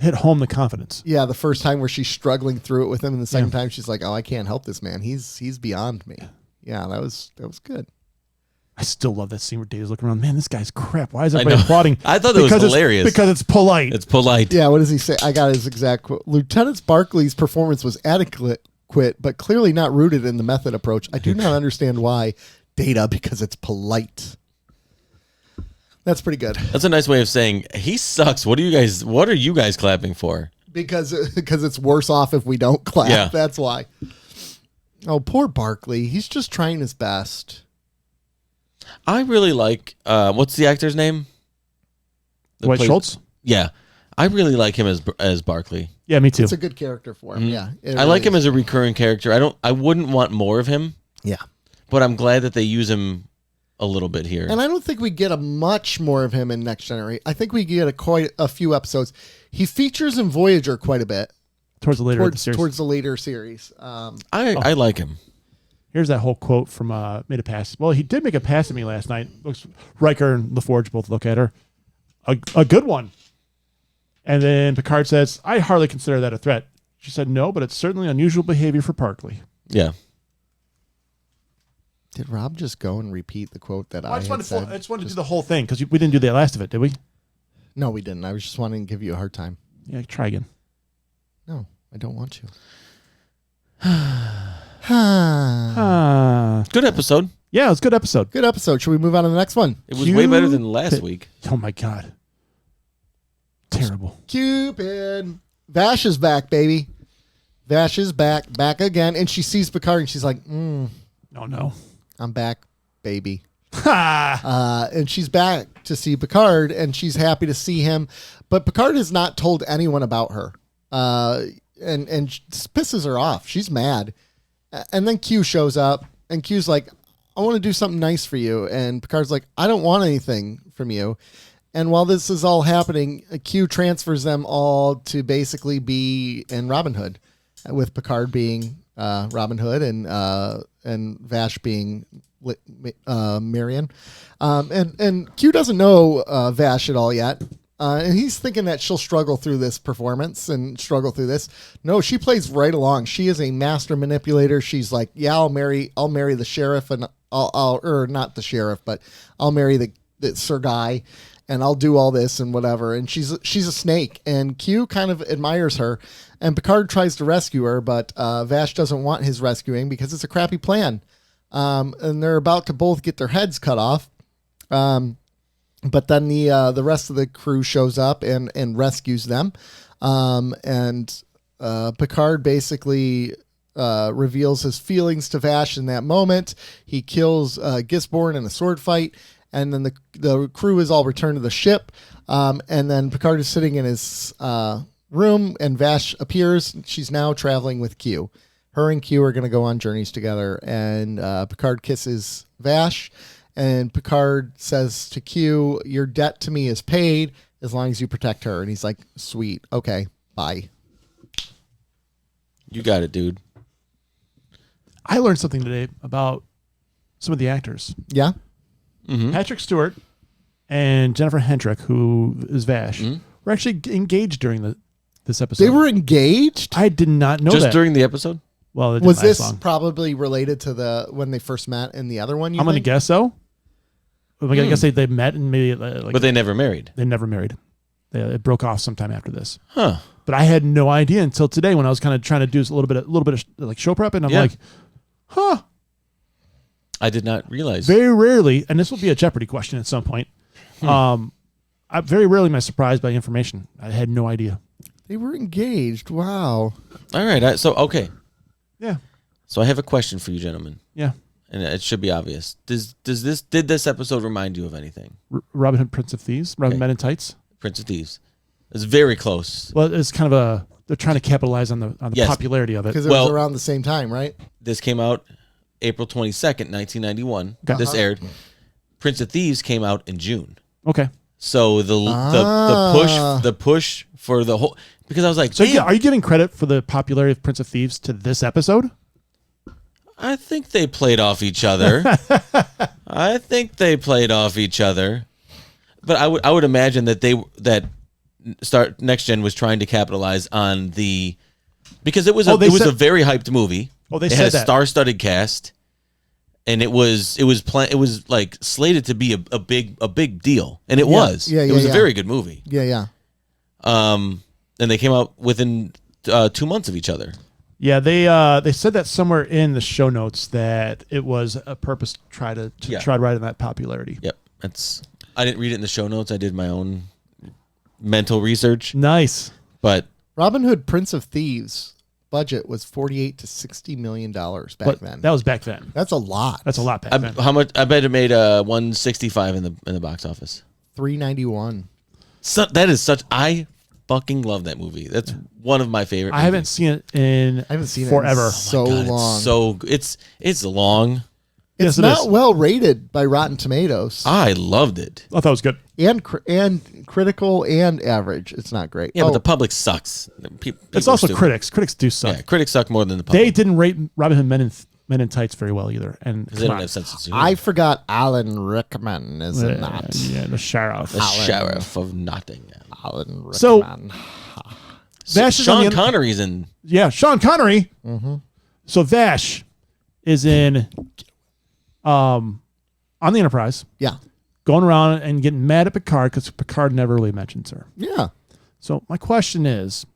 hit home the confidence. Yeah, the first time where she's struggling through it with him, and the second time she's like, "Oh, I can't help this man. He's beyond me." Yeah, that was good. I still love that scene where Dave's looking around. Man, this guy's crap. Why is everybody applauding? I thought that was hilarious. Because it's polite. It's polite. Yeah, what does he say? I got his exact quote. Lieutenant Barclay's performance was adequate, but clearly not rooted in the method approach. I do not understand why. Data, because it's polite. That's pretty good. That's a nice way of saying he sucks. What are you guys clapping for? Because it's worse off if we don't clap. Yeah. That's why. Oh, poor Barclay. He's just trying his best. I really like what's the actor's name? Dwight Schultz? Yeah. I really like him as Barclay. Yeah, me too. It's a good character for him. Yeah. I like him as a recurring character. I wouldn't want more of him. Yeah. But I'm glad that they use him a little bit here. And I don't think we get a much more of him in Next Generation. I think we get quite a few episodes. He features in Voyager quite a bit. Towards the later series. Towards the later series. I like him. Here's that whole quote from made a pass. Well, he did make a pass at me last night. Looks Riker and LaForge both look at her. A good one. And then Picard says, I hardly consider that a threat. She said, no, but it's certainly unusual behavior for Barclay. Yeah. Did Rob just go and repeat the quote that I just said? I just wanted to do the whole thing because we didn't do the last of it, did we? No, we didn't. I was just wanting to give you a hard time. Yeah, try again. No, I don't want to. Good episode. Yeah, it was a good episode. Good episode. Should we move on to the next one? It was way better than last week. Oh, my God. Terrible. Qpid. Vash is back, baby. Vash is back again. And she sees Picard and she's like, Oh, no. I'm back, baby. And she's back to see Picard, and she's happy to see him. But Picard has not told anyone about her. And this pisses her off. She's mad. And then Q shows up, and Q's like, I want to do something nice for you. And Picard's like, I don't want anything from you. And while this is all happening, Q transfers them all to basically be in Robin Hood, with Picard being Robin Hood and Vash being Marion. And Q doesn't know Vash at all yet. And he's thinking that she'll struggle through this performance and struggle through this. No, she plays right along. She is a master manipulator. She's like, yeah, I'll marry the sheriff, and or not the sheriff, but I'll marry the Sir Guy, and I'll do all this and whatever. And she's a snake, and Q kind of admires her, and Picard tries to rescue her, but Vash doesn't want his rescuing because it's a crappy plan. And they're about to both get their heads cut off. But then the rest of the crew shows up and rescues them. And Picard basically reveals his feelings to Vash in that moment. He kills Gisborne in a sword fight. And then the crew is all returned to the ship. And then Picard is sitting in his room, and Vash appears. She's now traveling with Q. Her and Q are going to go on journeys together. And Picard kisses Vash. And Picard says to Q, your debt to me is paid as long as you protect her. And he's like, sweet. Okay, bye. You got it, dude. I learned something today about some of the actors. Yeah? Mm-hmm. Patrick Stewart and Jennifer Hendrick, who is Vash, were actually engaged during this episode. They were engaged? I did not know Just that. during the episode? Well, it Was didn't last this long. probably related to when they first met in the other one? I'm going to guess so. I guess they met and maybe But they never married. They never married. It broke off sometime after this. Huh. But I had no idea until today when I was kind of trying to do a little bit of like show prep, and I'm like, huh. I did not realize. Very rarely, and this will be a Jeopardy question at some point. I very rarely am I surprised by information. I had no idea. They were engaged. Wow. All right. Okay. Yeah. So I have a question for you, gentlemen. Yeah. And it should be obvious. Did this episode remind you of anything? Robin Hood, Prince of Thieves, Robin Men in Tights. Prince of Thieves. It's very close. Well, it's kind of they're trying to capitalize on the Yes. popularity of it. Because it was around the same time, right? This came out April 22nd, 1991. Okay. This aired. Prince of Thieves came out in June. Okay. So the push for the whole, because I was like, so yeah, are you giving credit for the popularity of Prince of Thieves to this episode? I think they played off each other. But I would imagine that Next Gen was trying to capitalize on because it was a very hyped movie. Oh, they it said had a that. star-studded cast, and it was like slated to be a big deal, and it was. Yeah, it was a very good movie. Yeah. And they came out within 2 months of each other. Yeah, they said that somewhere in the show notes that it was a purpose to try to ride on that popularity. Yep, I didn't read it in the show notes. I did my own mental research. Nice, but Robin Hood, Prince of Thieves budget was $48 to $60 million back then. That was back then. That's a lot. That's a lot back then. How much? I bet it made 165 in the box office. $391. So that is such. I fucking love that movie. That's one of my favorite. I haven't seen it in forever. So God, long. It's long. It's not well rated by Rotten Tomatoes. I loved it. I thought it was good. And critical and average. It's not great. Yeah, but the public sucks. People it's also critics. Critics do suck. Yeah, critics suck more than the public. They didn't rate Robin Hood Men in Tights very well either. And they don't have sense of humor. I forgot Alan Rickman is in that. Yeah, the sheriff. The sheriff of Nottingham. Alan Rickman. So Vash is Sean Connery's in. Yeah, Sean Connery. Mm-hmm. So Vash is in on the Enterprise. Yeah. Going around and getting mad at Picard because Picard never really mentions her. Yeah. So my question is,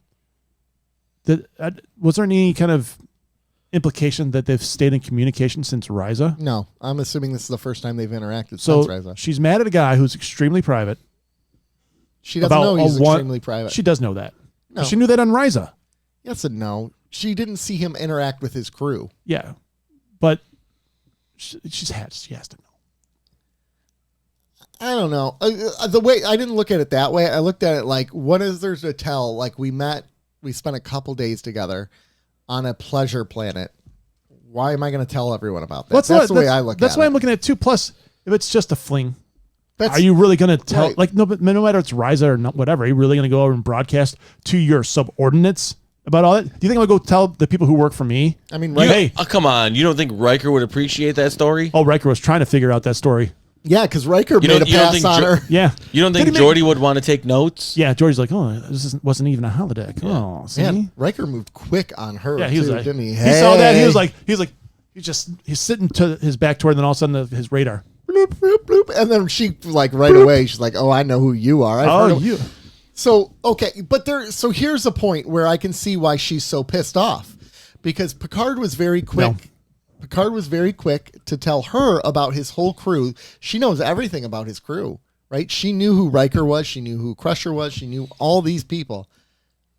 was there any kind of implication that they've stayed in communication since Ryza? No. I'm assuming this is the first time they've interacted so since Ryza. She's mad at a guy who's extremely private. She doesn't know he's extremely private. She does know that. No. She knew that on Ryza. Yes and no. She didn't see him interact with his crew. Yeah. But she has to know. I don't know. The way I didn't look at it that way. I looked at it like, what is there to tell? Like we spent a couple days together on a pleasure planet. Why am I going to tell everyone about that? That's the way I look at it. That's why I'm looking at it too. Plus, if it's just a fling, Are you really going to tell? Right. Like no matter it's Ryza or not, whatever. Are you really going to go over and broadcast to your subordinates about all that? Do you think I'm going to go tell the people who work for me? I mean, hey, come on. You don't think Riker would appreciate that story? Oh, Riker was trying to figure out that story. Yeah, because Riker made a pass on her. Yeah. You don't think Geordi would want to take notes? Yeah, Geordi's like, oh, wasn't even a holodeck. Yeah. Oh, see? Man, Riker moved quick on her. Yeah, he was too, like, didn't he? He saw that. He's sitting to his back toward, and then all of a sudden his radar. Bloop, bloop, bloop. And then she right away, she's like, oh, I know who you are. You. So, okay. But so here's the point where I can see why she's so pissed off. Because Picard was very quick. No. Picard was very quick to tell her about his whole crew. She knows everything about his crew, right? She knew who Riker was. She knew who Crusher was. She knew all these people.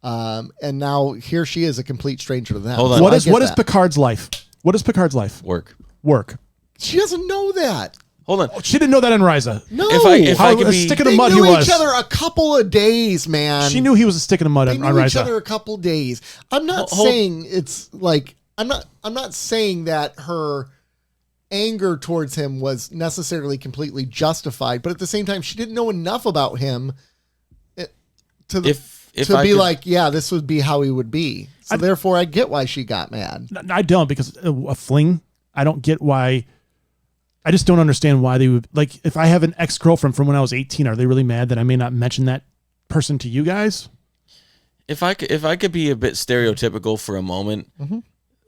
And now here she is, a complete stranger to them. Hold on. What is Picard's life? What is Picard's life? Work. She doesn't know that. Hold on. She didn't know that in Ryza. No. If I could a be stick in they the mud knew he was. each other a couple of days, man. She knew he was a stick in the mud They on knew Ryza. each other a couple of days. I'm not saying it's like I'm not saying that her anger towards him was necessarily completely justified, but at the same time, she didn't know enough about him to be like, yeah, this would be how he would be. So therefore, I get why she got mad. I don't, because a fling, I don't get why. I just don't understand why they would, like, if I have an ex-girlfriend from when I was 18, are they really mad that I may not mention that person to you guys? If I could be a bit stereotypical for a moment, Mm-hmm.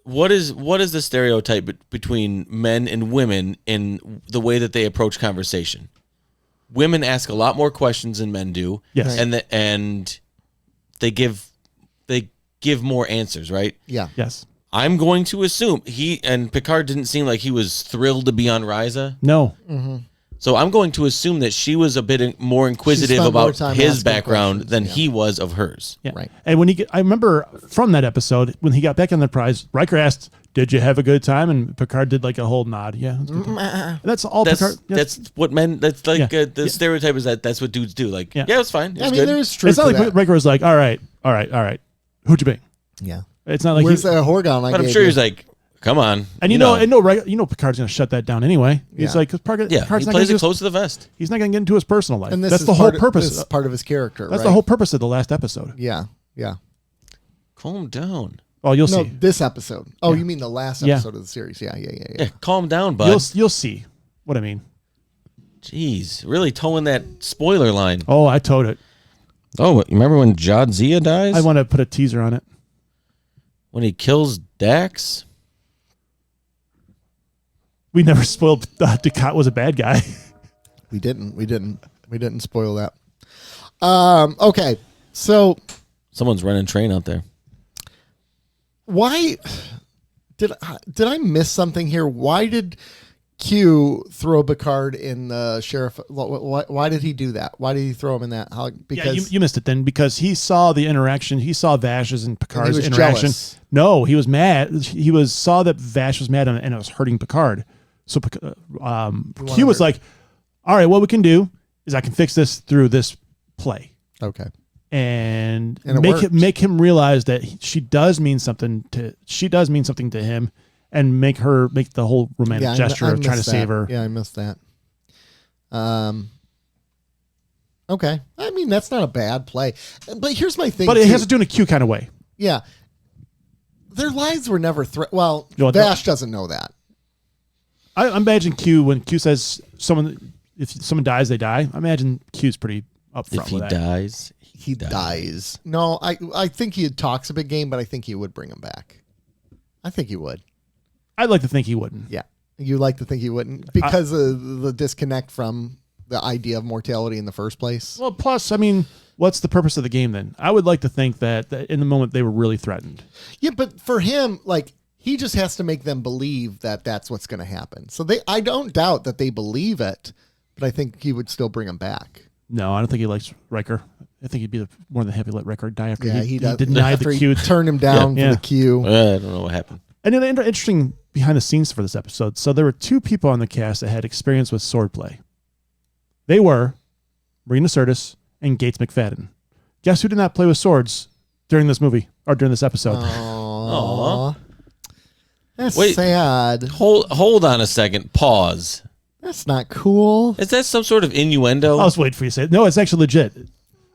what is the stereotype between men and women in the way that they approach conversation? Women ask a lot more questions than men do. Yes. And they give more answers, right? Yeah. Yes. I'm going to assume Picard didn't seem like he was thrilled to be on Ryza. No. Mm-hmm. So I'm going to assume that she was a bit more inquisitive about his background than he was of hers. Yeah. Right. And when I remember from that episode, when he got back on the prize, Riker asked, "Did you have a good time?" And Picard did like a whole nod. Yeah. That's all Picard. That's what men, that's like the stereotype is that's what dudes do. Like, yeah, it was fine. It was good. there's truth It's not to like that. Riker was like, all right. Who'd you bang? Yeah. It's not like Where's that Horgon? But I'm sure he's like, come on. And Picard's going to shut that down anyway. He's like, Picard's he not plays it close to the vest. He's not going to get into his personal life. And that's the whole purpose. This is part of his character. That's the whole purpose of the last episode. Yeah. Yeah. Calm down. Oh, you'll No, see. this episode. Oh, you mean the last episode of the series? Yeah. Yeah, calm down, bud. You'll see what I mean. Jeez, really towing that spoiler line. Oh, I towed it. Oh, remember when Jadzia dies? I want to put a teaser on it. When he kills Dax? We never spoiled Ducat was a bad guy. We didn't spoil that. Okay, so Someone's running train out there. why did I miss something here? Why did Q throw Picard in the sheriff? Why did he do that? Why did he throw him in that? Because you missed it then, because he saw the interaction. He saw Vash's and Picard's was interaction. jealous. No, he was mad. He saw that Vash was mad and it was hurting Picard. So Q was like, all right, what we can do is I can fix this through this play. okay. And it make him realize that she does mean something to him, and make the whole romantic gesture of trying to save her. Yeah, I missed that. Okay. I mean, that's not a bad play. But here's my thing. But it too. has to do in a Q kind of way. Yeah. Their lives were never threatened. Well, You know what, Vash doesn't know that. I imagine Q, when Q says if someone dies, they die. I imagine Q's pretty upfront If he with that. dies, He dies. No, I think he talks a big game, but I think he would bring him back. I think he would. I'd like to think he wouldn't. Yeah. You like to think he wouldn't because of the disconnect from the idea of mortality in the first place. Well, plus, I mean, what's the purpose of the game then? I would like to think that in the moment they were really threatened. Yeah, but for him, like, he just has to make them believe that that's what's going to happen. So I don't doubt that they believe it, but I think he would still bring them back. No, I don't think he likes Riker. I think he'd be more than happy to let Riker die after He does. denied After the he Q. turned him down Yeah. for the Q. I don't know what happened. And then interesting behind the scenes for this episode. So there were two people on the cast that had experience with swordplay. They were Marina Sirtis and Gates McFadden. Guess who did not play with swords during this movie or during this episode? Aww. That's Wait. sad. Hold on a second. Pause. That's not cool. Is that some sort of innuendo? I was waiting for you to say it. No, it's actually legit.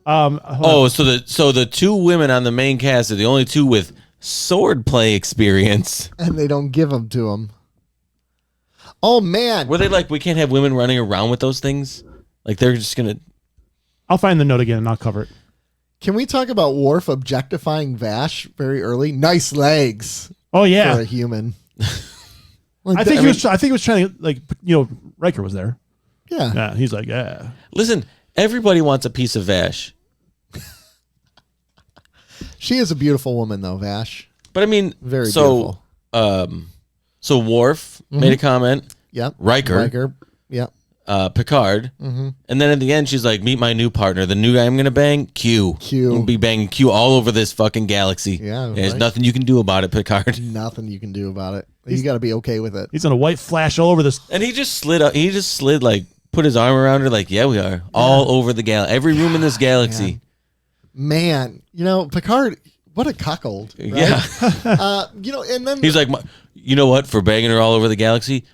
Hold on. Oh, so the two women on the main cast are the only two with swordplay experience. And they don't give them to him. Oh, man. Were they like, we can't have women running around with those things? Like they're just gonna. I'll find the note again and I'll cover it. Can we talk about Worf objectifying Vash very early? Nice legs Oh for yeah, a human. I think he was trying to, like, Riker was there. Yeah. Yeah, he's like, yeah. Listen, everybody wants a piece of Vash, She is a beautiful woman, though, Vash. but I mean, Very so beautiful. so Worf made a comment. Yep. Riker. Yep. Picard, and then at the end she's like, "Meet my new partner, the new guy I'm gonna bang, Q. Q. I'm gonna be banging Q all over this fucking galaxy. Yeah, There's right. nothing you can do about it, Picard." Nothing you can do about it. You got to be okay with it. He's on a white flash all over this. And he just slid up. He just slid, like, put his arm around her, like, "Yeah, we are all over the every room in this galaxy." Man, Picard, what a cuckold. Right? Yeah. And then He's like, "You know what? For banging her all over the galaxy,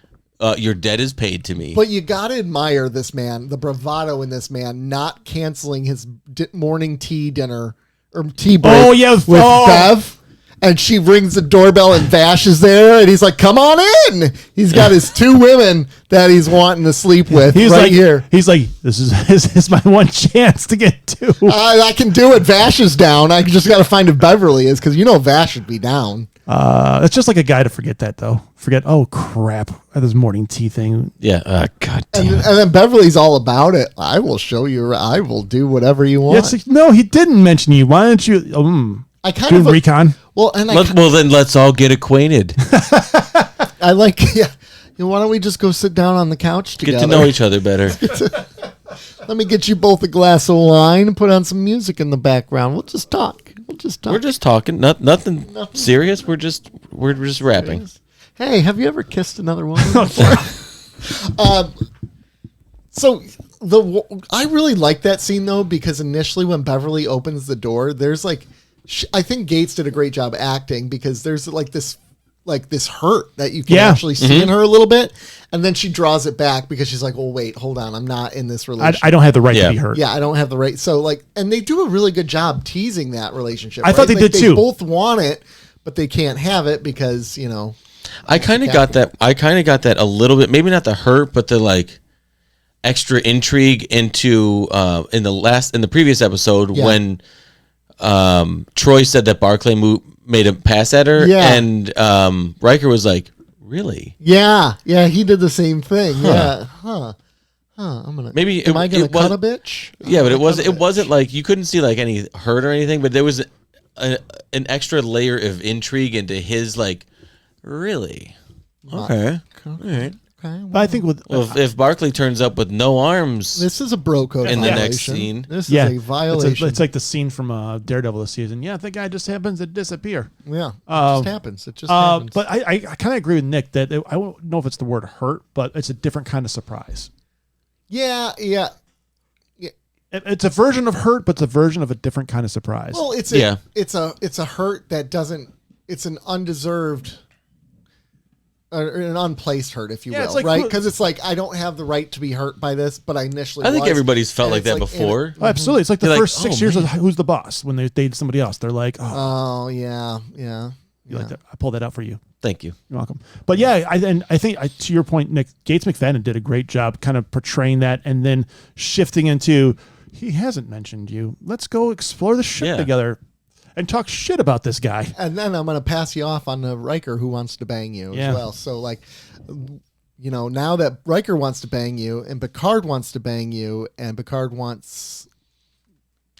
your debt is paid to me." But you got to admire this man, the bravado in this man, not canceling his morning tea dinner or tea break Oh, yeah, with oh. Bev. And she rings the doorbell and Vash is there. And he's like, come on in. He's got his two women that he's wanting to sleep with He's right like, here. He's like, this is my one chance to get two. I can do it. Vash is down. I just got to find if Beverly is because Vash would be down. It's just like a guy to forget that, though. Oh, crap. This morning tea thing. Yeah. God damn. And then Beverly's all about it. I will show you. I will do whatever you want. Yeah, it's like, no, he didn't mention you. Why don't you? I kind doing of recon. Well, and Well, then let's all get acquainted. I like. Yeah. Why don't we just go sit down on the couch together? Get to know each other better. Let me get you both a glass of wine and put on some music in the background. We'll just talk. We're just talking. Nothing serious. We're just rapping. Hey, have you ever kissed another woman before? So I really like that scene though because initially when Beverly opens the door, there's like, I think Gates did a great job acting because there's like this hurt that you can actually see in her a little bit, and then she draws it back because she's like, "Oh wait, hold on, I'm not in this relationship. I don't have the right to be hurt." Yeah, I don't have the right." So and they do a really good job teasing that relationship. I thought they did too. They both want it, but they can't have it because I kind of got that. I kind of got that a little bit. Maybe not the hurt, but the like. extra intrigue into in the previous episode when Troy said that Barclay made a pass at her, and Riker was like, "Really?" Yeah, he did the same thing. Yeah, I'm gonna. Maybe am I gonna cut a bitch? Yeah, but it wasn't like you couldn't see like any hurt or anything, but there was an extra layer of intrigue into his like, really? Okay. All right. Okay. But I think with if Barclay turns up with no arms, this is a bro code in violation. the next scene. This is a violation. It's like the scene from Daredevil this season. Yeah, the guy just happens to disappear. Yeah, it just happens. It just happens. But I kind of agree with Nick that I don't know if it's the word hurt, but it's a different kind of surprise. Yeah. It's a version of hurt, but it's a version of a different kind of surprise. Well, it's a hurt that doesn't. It's an undeserved. An unplaced hurt, if you will, like, right? Because it's like I don't have the right to be hurt by this, but I initially. I think everybody's felt like that before. Absolutely, it's like the first 6 years of Who's the Boss when they dated somebody else. They're like, oh yeah. You like that? I pulled that out for you. Thank you. You're welcome. But yeah, I think to your point, Nick, Gates McFadden did a great job kind of portraying that, and then shifting into he hasn't mentioned you. Let's go explore the ship together. And talk shit about this guy. And then I'm going to pass you off on the Riker who wants to bang you as well. So, like, now that Riker wants to bang you and Picard wants to bang you and Picard wants...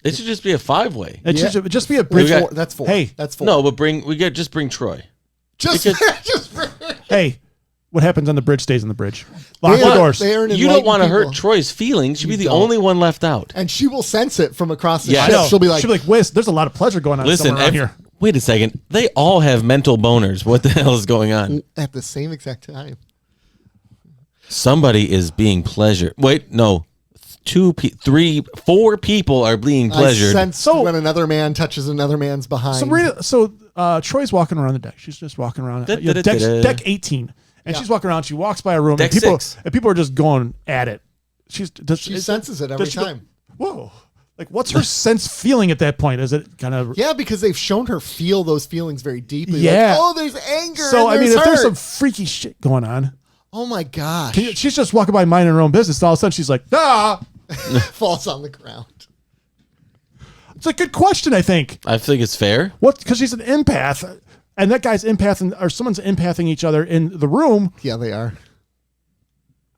It should just be a 5-way. It should just be a bridge. That's 4. Hey. That's 4. No, but just bring Troy. Hey, what happens on the bridge stays on the bridge. Lock the doors. You don't want to hurt Troy's feelings. She'd be the only one left out. And she will sense it from across the ship. She'll be like, Wes, there's a lot of pleasure going on around here. Wait a second. They all have mental boners. What the hell is going on? At the same exact time. Somebody is being pleasured. Wait, no. 2, 3, 4 people are being pleasured. I sense when another man touches another man's behind. Troy's walking around the deck. She's just walking around. Deck 18. And she's walking around. She walks by a room. Deck and 6. People are just going at it. She senses it every time. Whoa. Like, what's her sense feeling at that point? Is it kind of... Yeah, because they've shown her feel those feelings very deeply. Yeah. Like, there's anger. So, and if there's some freaky shit going on... Oh, my gosh. She's just walking by minding her own business. And all of a sudden, she's like, falls on the ground. It's a good question, I think. I think it's fair. Because she's an empath... And that guy's empathing, or someone's empathing each other in the room. Yeah, they are.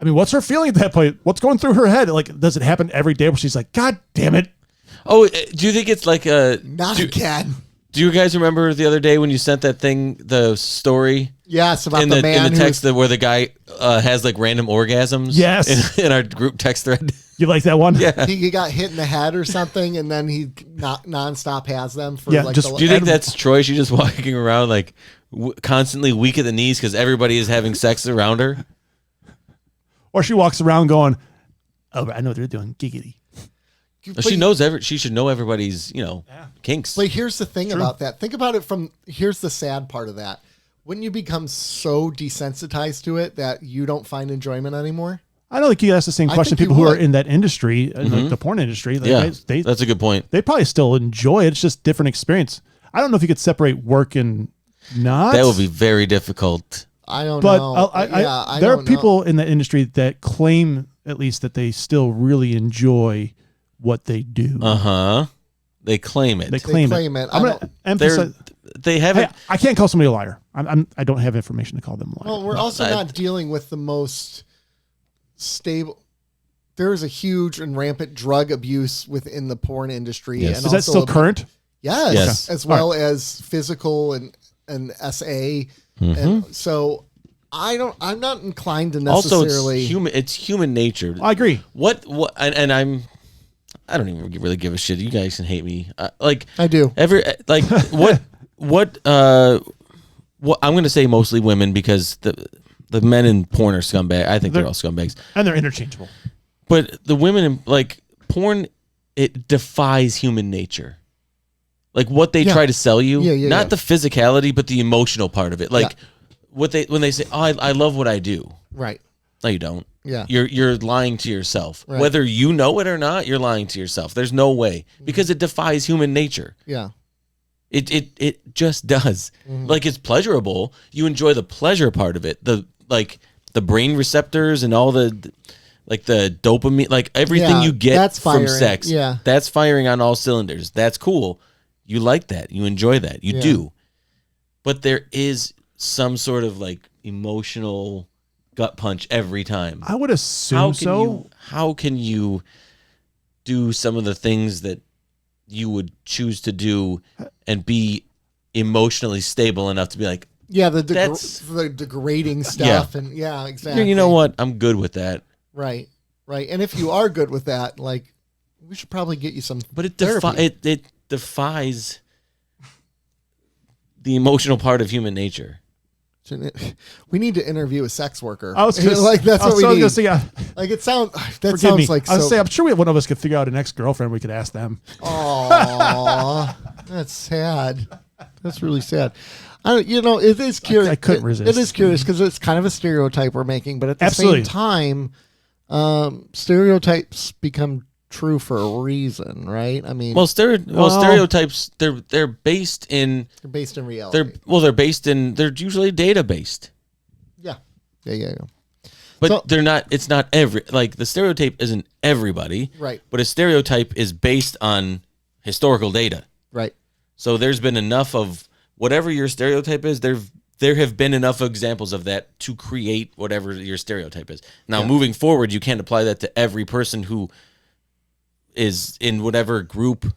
I mean, what's her feeling at that point? What's going through her head? Like, does it happen every day where she's like, God damn it? Oh, do you think it's like not again? Do you guys remember the other day when you sent that thing, the story? Yes, about the man in the text where the guy has like random orgasms. Yes, in our group text thread. You like that one? Yeah, he got hit in the head or something, and then he nonstop has them for like. Do you think that's Troy? She's just walking around like constantly weak at the knees because everybody is having sex around her. Or she walks around going, "Oh, I know what they're doing, giggity." She knows she should know everybody's kinks. But here's the thing about that. Think about it here's the sad part of that. Wouldn't you become so desensitized to it that you don't find enjoyment anymore? I don't think you ask the same question to people who are in that industry, like the porn industry. Like that's a good point. They probably still enjoy it. It's just different experience. I don't know if you could separate work and not. That would be very difficult. I don't know. But there are people in that industry that claim at least that they still really enjoy what they do. They claim it. They claim it. I'm going to emphasize. They haven't. I can't call somebody a liar. I don't have information to call them a liar. Well, we're also not dealing with the most stable. There is a huge and rampant drug abuse within the porn industry. Yes. And is that still current? Yes. As well as physical and SA. And so I'm not inclined to necessarily. Also, it's human nature. I agree. I don't even really give a shit. You guys can hate me. I do. What I'm going to say mostly women because the men in porn are scumbag. I think they're all scumbags. And they're interchangeable. But the women in porn, it defies human nature. Like what they try to sell you, not the physicality, but the emotional part of it. Like when they say, "Oh, I love what I do." Right. No, you don't. Yeah. You're lying to yourself. Right. Whether you know it or not, you're lying to yourself. There's no way because it defies human nature. Yeah. It just does. Like it's pleasurable. You enjoy the pleasure part of it. The brain receptors and all the like the dopamine, like everything you get that's from firing. sex. Yeah. That's firing on all cylinders. That's cool. You like that. You enjoy that. You do. But there is some sort of like emotional gut punch every time. I would assume How can you do some of the things that you would choose to do and be emotionally stable enough to be like, the degrading stuff, and exactly. You know what? I'm good with that. Right. And if you are good with that, like, we should probably get you some. But it defies the emotional part of human nature. We need to interview a sex worker. I was gonna, that's what we need. Say, like it sounds. That Forgive sounds me. like. I was say, I'm sure one of us could figure out an ex-girlfriend. We could ask them. Aww, that's sad. That's really sad. It is curious. I couldn't resist. It is curious because it's kind of a stereotype we're making, but at the Absolutely. same time, stereotypes become true for a reason, right? I mean, stereotypes they're based in reality. They're usually data based. Yeah. But they're not. It's not the stereotype isn't everybody, right? But a stereotype is based on historical data, right? So there's been enough of whatever your stereotype is. There have been enough examples of that to create whatever your stereotype is. Now, moving forward, you can't apply that to every person who is in whatever group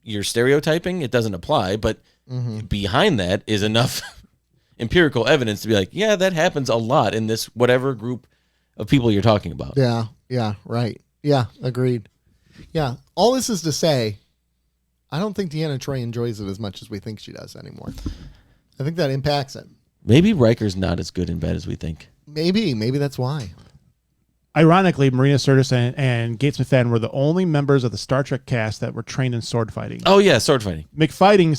you're stereotyping. It doesn't apply, but behind that is enough empirical evidence to be like, yeah, that happens a lot in this whatever group of people you're talking about. Yeah, right. Yeah, agreed. Yeah, all this is to say, I don't think Deanna Trey enjoys it as much as we think she does anymore. I think that impacts it. Maybe Riker's not as good in bed as we think. Maybe that's why. Ironically, Marina Sirtis and Gates McFadden were the only members of the Star Trek cast that were trained in sword fighting. Oh yeah, sword fighting. McFadden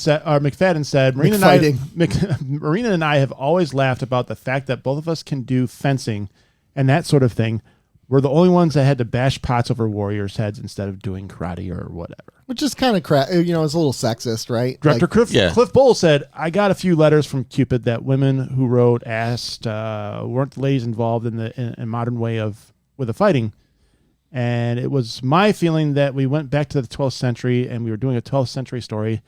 said, Marina and I have always laughed about the fact that both of us can do fencing and that sort of thing. We're the only ones that had to bash pots over warriors' heads instead of doing karate or whatever. Which is kind of it's a little sexist, right? Director Cliff Bowles said, I got a few letters from Qpid that women who wrote asked weren't the ladies involved in the modern way with the fighting. And it was my feeling that we went back to the 12th century and we were doing a 12th century story,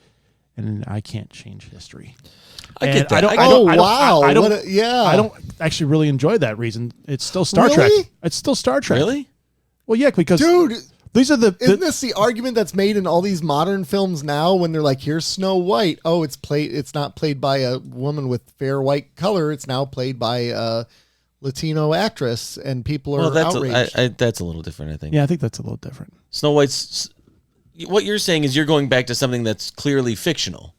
and I can't change history. I get that. I don't actually really enjoy that reason. It's still Star Trek. It's still Star Trek. Really? Well, yeah, because dude, these are isn't this the argument that's made in all these modern films now when they're like, here's Snow White. Oh, it's not played by a woman with fair white color. It's now played by a Latino actress, and people are outraged. That's a little different, I think. Yeah, I think that's a little different. Snow White's. What you're saying is you're going back to something that's clearly fictional.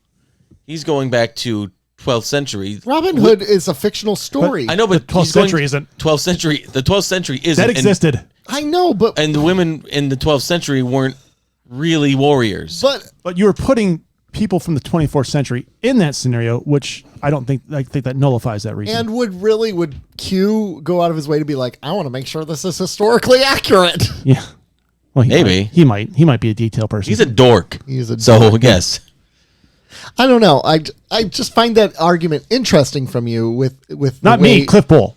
He's going back to 12th century. Robin Hood is a fictional story. I know, but the 12th century isn't. 12th century. The 12th century isn't. That existed. I know, but and the women in the 12th century weren't really warriors. But you were putting people from the 24th century in that scenario, which I think that nullifies that reason. And would Q go out of his way to be like, I want to make sure this is historically accurate? Yeah. Well, maybe he might be a detail person. He's a dork. Dork. So yes. I don't know. I just find that argument interesting from you with not me, Cliff Bowles.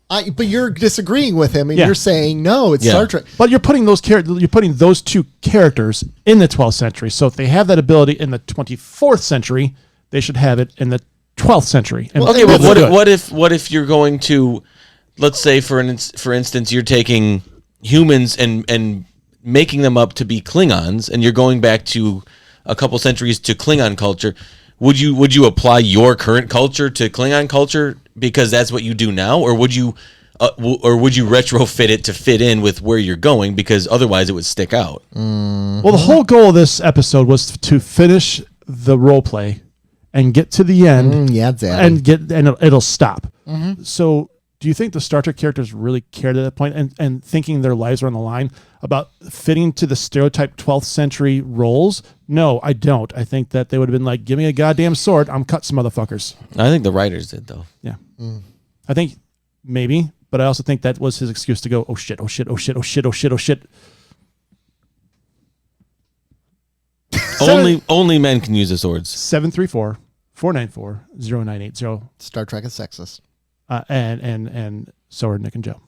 But you're disagreeing with him, and you're saying no, it's Star Trek. But you're putting those two characters in the 12th century. So if they have that ability in the 24th century, they should have it in the 12th century. And okay, but what if you're going to, let's say for instance, you're taking humans and making them up to be Klingons, and you're going back to a couple centuries to Klingon culture. Would you apply your current culture to Klingon culture because that's what you do now, or would you retrofit it to fit in with where you're going, because otherwise it would stick out? Mm-hmm. Well, the whole goal of this episode was to finish the role play and get to the end, and it'll stop. Mm-hmm. So, do you think the Star Trek characters really cared at that point and thinking their lives are on the line about fitting to the stereotype 12th century roles? No, I don't. I think that they would have been like, give me a goddamn sword, I'm cut some motherfuckers. I think the writers did, though. Yeah. I think maybe, but I also think that was his excuse to go, oh shit. Only men can use the swords. 734-494-0980. Star Trek is sexist. And so are Nick and Joe.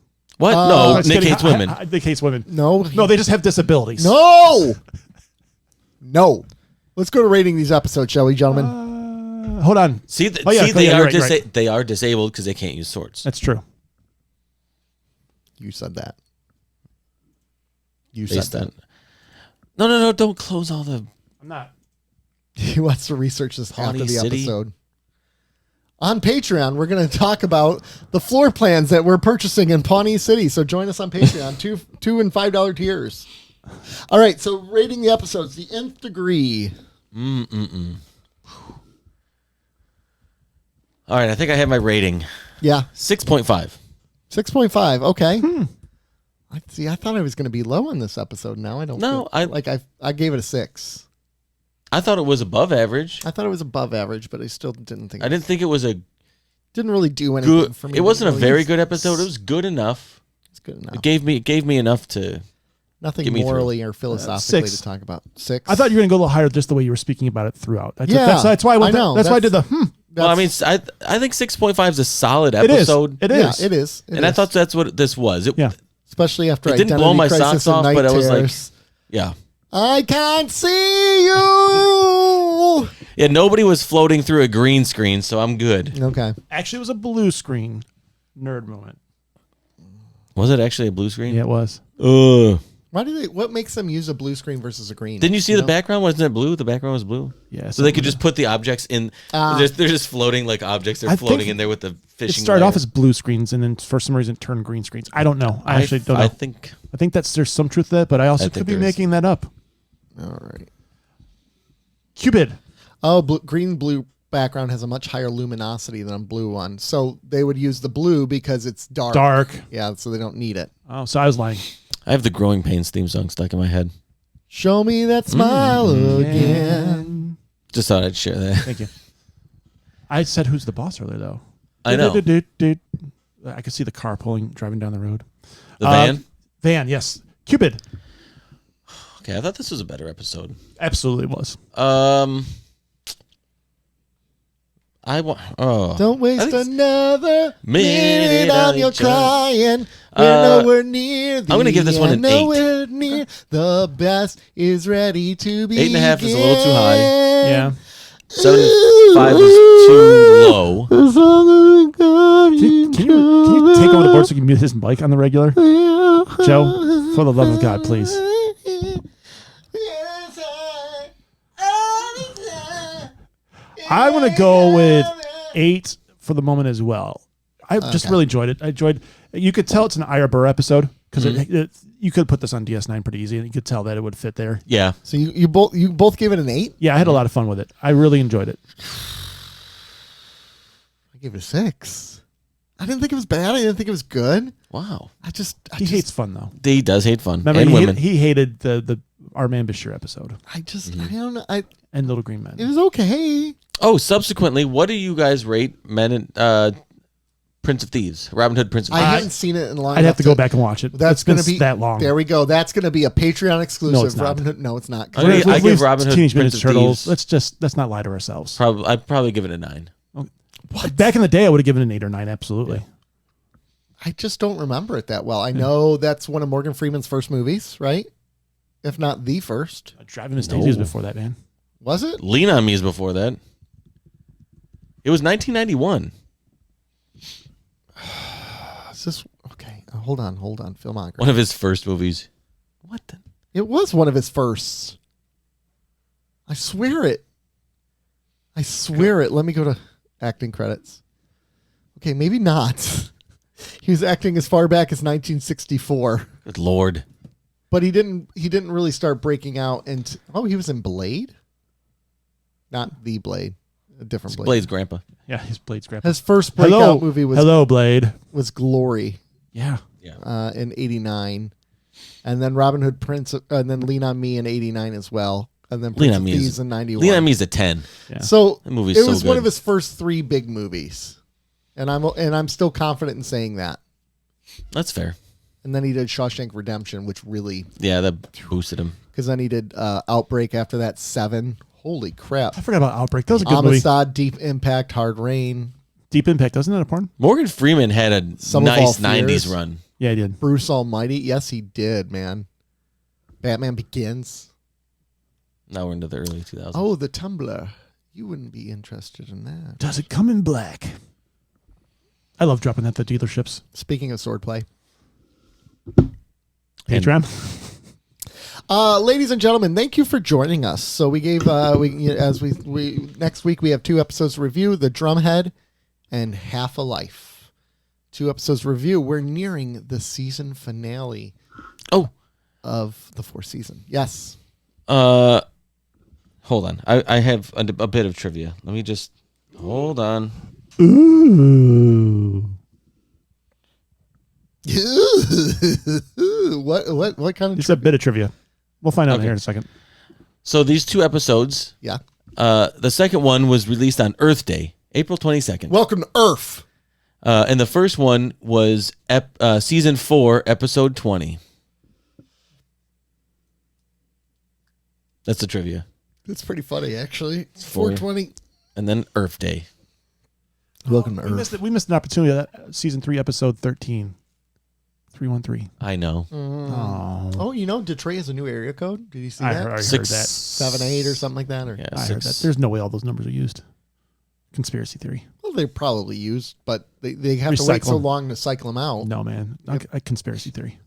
What? No, Just Nick kidding. hates women. Nick hates women. No. No, they just have disabilities. No. No. Let's go to rating these episodes, shall we, gentlemen? Hold on. See, you're right. they are disabled because they can't use swords. That's true. You said that. You Based said on- No, don't close all the. I'm not. He wants to research this Pawnee after the City. episode. On Patreon, we're going to talk about the floor plans that we're purchasing in Pawnee City. So join us on Patreon, $2 and $5 tiers. All right, so rating the episodes, the Nth Degree. All right, I think I have my rating. Yeah, 6.5. 6.5. Okay. I thought I was going to be low on this episode. Now I don't. No, I gave it a 6. I thought it was above average. I thought it was above average, but I still didn't think. I didn't think it was a didn't really do anything good. for me. It wasn't a Really- very good episode. It was good enough. It's good enough. It gave me enough to. Nothing Get me through. morally or philosophically 6. to talk about. 6. I thought you were going to go a little higher just the way you were speaking about it throughout. Yeah, That's why I went. I know. That's why I did the. Well, I mean, I think 6.5 is a solid It is. episode. It is. Yeah, it is. I thought that's what this was. Yeah. Especially after It didn't Identity blow my Crisis socks and off, Night but I was like, Terrors. yeah. I can't see you. Yeah, nobody was floating through a green screen, so I'm good. Okay. Actually, it was a blue screen. Nerd moment. Was it actually a blue screen? Yeah, it was. Why do they? What makes them use a blue screen versus a green? Didn't you see the background? Wasn't it blue? The background was blue. Yeah. So they could just put the objects in. They're just floating like objects. They're I floating think in there with the It fishing. started off wire. as blue screens and then for some reason it turned green screens. I don't know. I actually don't know. I think I think there's some truth to that, but I also think could be there is. making that up. All right. Qpid. Oh, green blue background has a much higher luminosity than a blue one, so they would use the blue because it's dark. Dark. Yeah, so they don't need it. Oh, so I was lying. I have the Growing Pains theme song stuck in my head. Show me that smile again. Just thought I'd share that. Thank you. I said who's the boss earlier though. I know. I could see the car driving down the road. The van. Van, yes. Qpid. Okay, I thought this was a better episode. Absolutely was. Don't waste another minute on your each other. crying. We're nowhere near the I'm gonna give this one an 8. nowhere near the best is ready to be. 8.5 is a little too high. Yeah. 7.5 is too low. Can you take over the board so you can mute his mic on the regular? Joe, for the love of God, please. I want to go with 8 for the moment as well. I just really enjoyed it. You could tell it's an Ira Burr episode because you could put this on DS9 pretty easy and you could tell that it would fit there. Yeah. So you both gave it an 8? Yeah, I had a lot of fun with it. I really enjoyed it. I gave it a 6. I didn't think it was bad. I didn't think it was good. Wow. He He hates fun though. He does hate fun. Remember, and women. he hated the our man Bashir episode I don't know. and Little Green Men. It was okay. Oh, subsequently, what do you guys rate Men and Prince of Thieves? Robin Hood, Prince of I Thieves. haven't seen it in a long. I'd have to go back and watch it. That's going gonna to be that long. There we go. That's going to be a Patreon exclusive. No, it's not. Robin Hood. No, it's not. I give Robin Hood, Teenage Prince Mutant of Turtles. Thieves. Let's not lie to ourselves. I'd probably give it a 9. Back in the day, I would have given it an 8 or 9. Absolutely. I just don't remember it that well. I know that's one of Morgan Freeman's first movies, right? If not the first. Driving Miss Daisy was before that, man. Was it? Lean on Me is before that. It was 1991. Is this okay? Hold on. Filmography. One of his first movies. What the? It was one of his firsts. I swear it. Let me go to acting credits. Okay, maybe not. He was acting as far back as 1964, Good Lord. but he didn't really start breaking out into. Oh, he was in Blade. Not the Blade, a different Blade. Blade's grandpa. Yeah, his Blade's grandpa. His first breakout movie was Blade. Glory Yeah. in '89, and then Robin Hood Prince, and then Lean on Me in '89 as well, and then Lean Prince on of Me Thieves is in '91. Lean on Me is a 10. Yeah. So That movie's it so was one good. of his first 3 big movies, and I'm still confident in saying that. That's fair. And then he did Shawshank Redemption, which really, Yeah, that boosted him. because then he did Outbreak after that, 7. Holy crap! I forgot about Outbreak. That was a good movie. Amistad, Deep Impact, Hard Rain. Deep Impact. Wasn't that a porn? Morgan Freeman had a Some of All nice Fears. 90s run. Yeah, he did. Bruce Almighty. Yes, he did, man. Batman Begins. Now we're into the early 2000s. Oh, the Tumblr. You wouldn't be interested in that. Does it come in black? I love dropping that at the dealerships. Speaking of swordplay. Patreon. Ladies and gentlemen, thank you for joining us. So we gave we next week we have 2 episodes to review, The Drumhead and Half a Life. 2 episodes review. We're nearing the season finale. Of the 4th season. Yes. Hold on. I have a bit of trivia. Let me just hold on. Ooh. What kind of Just a bit of trivia. We'll find out here in a second. So these 2 episodes. Yeah. The second one was released on Earth Day, April 22nd. Welcome to Earth. And the first one was season 4, episode 20. That's the trivia. That's pretty funny, actually. It's 420. And then Earth Day. Welcome to Earth. We missed an opportunity of that season 3, episode 13. 313. I know. Oh, you know, Detroit has a new area code. Did you see I that? heard that. 678 or something like that. Or Yeah, I heard that. There's no way all those numbers are used. Conspiracy theory. well, they're probably used, but they have to wait so long to cycle them out. No, man. A conspiracy theory.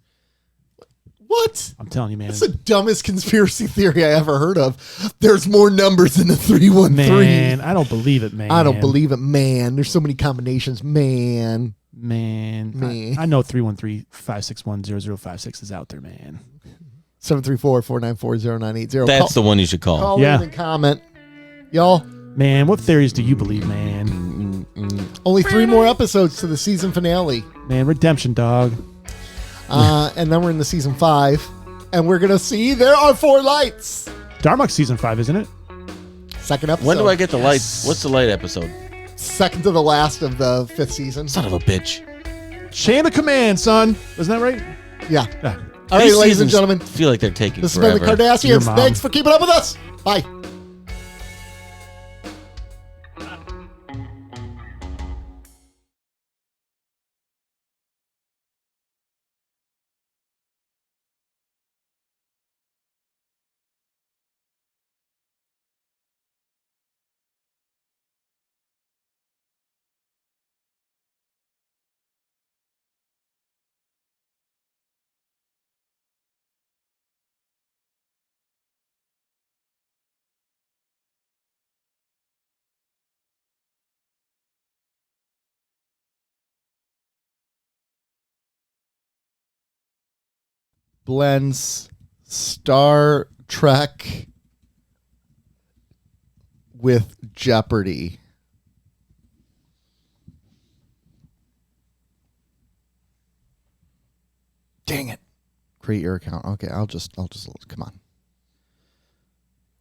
What? I'm telling you, man. That's the dumbest conspiracy theory I ever heard of. There's more numbers than the 313. Man, I don't believe it, man. I don't believe it, man. There's so many combinations, man. Man. I know 313-561-0056 is out there, man. 734-494-0980. That's the one you should call. Call Yeah. in and comment. Y'all, Man, what theories do you believe, man? only 3 more episodes to the season finale. Man, redemption, dog. And then we're in the season 5. And we're going to see there are 4 lights. Darmok season 5, isn't it? Second episode. When do I get the light? What's the light episode? Second to the last of the 5th season. Son of a bitch. Chain of command, son. Isn't that right? Yeah. Yeah. All right, These ladies and seasons gentlemen. feel like they're taking This forever. has been the Your Kardashians. mom. Thanks for keeping up with us. Bye. Blends Star Trek with Jeopardy. Dang it. Create your account. Okay, I'll just come on.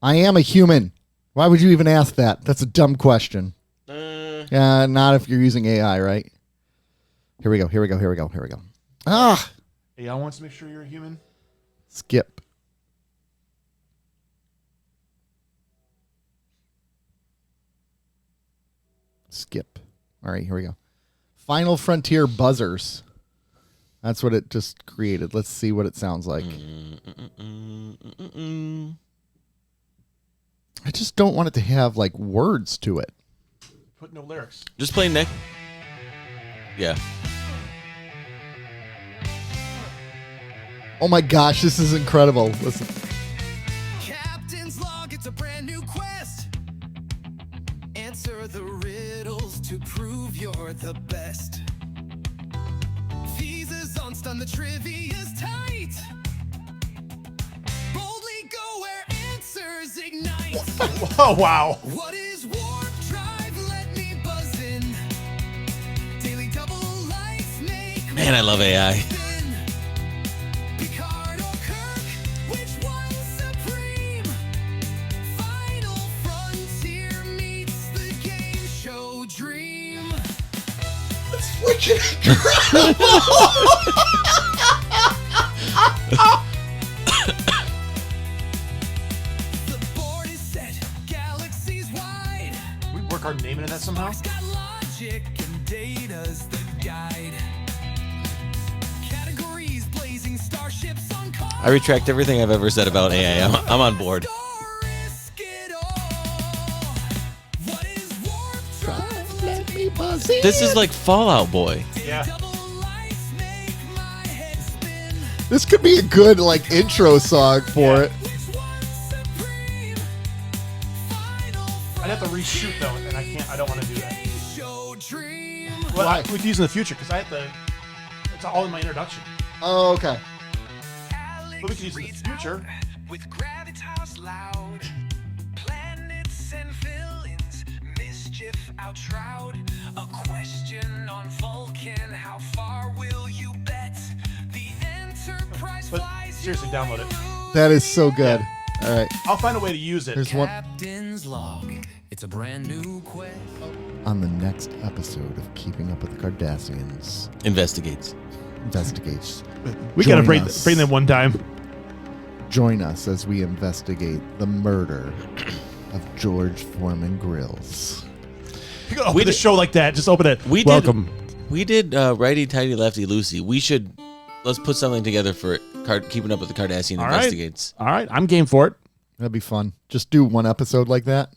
I am a human. Why would you even ask that? That's a dumb question. Yeah, not if you're using AI, right? Here we go. Ah, AI wants to make sure you're a human. skip. Skip. All right, here we go. Final Frontier buzzers. That's what it just created. Let's see what it sounds like. I just don't want it to have like words to it. Put no lyrics. Just play Nick. Yeah. Oh my gosh, this is incredible. Listen. Captain's log, it's a brand new quest. Answer the riddles to prove you're the best. Visas on stun, the trivia's tight. Boldly go where answers ignite. Oh, wow. What is warp drive? Let me buzz in. Daily double lights make Man, I love AI. Picard or Kirk, which one's supreme? Final Frontier meets the game show dream. Freaking incredible. The board is set, galaxies wide. We work our name into that somehow? It's got logic and data's the guide. Category Starships on cars. I retract everything I've ever said about AI. I'm on board. Don't risk it all. What is warp drive? Let me buzz in. This is like Fallout Boy. Yeah. Double lights make my head spin. This could be a good like intro song for it. Which one's supreme? Final I'd have to reshoot though, and I can't. I don't want to do that. show dream. Well, Why? we could use in the future because I have to. It's all in my introduction. Oh, okay. But we could use it in the future. With gravitas loud, planets and villains, mischief outshroud. A question on Vulcan, how far will you bet? The Enterprise But flies seriously, you download it. That is so good. All right. I'll find a way to use it. Here's one Captain's log. It's a brand new quest. on the next episode of Keeping Up with the Cardassians. Investigates. Investigates. We gotta Join bring us. them one time. Join us as we investigate the murder of George Foreman Grills. You gotta open the show like that. Just open it. Welcome. We did Righty Tighty Lefty Loosey. Let's put something together for Keeping Up with the Kardashian All right. Investigates. All right. I'm game for it. That'd be fun. Just do one episode like that.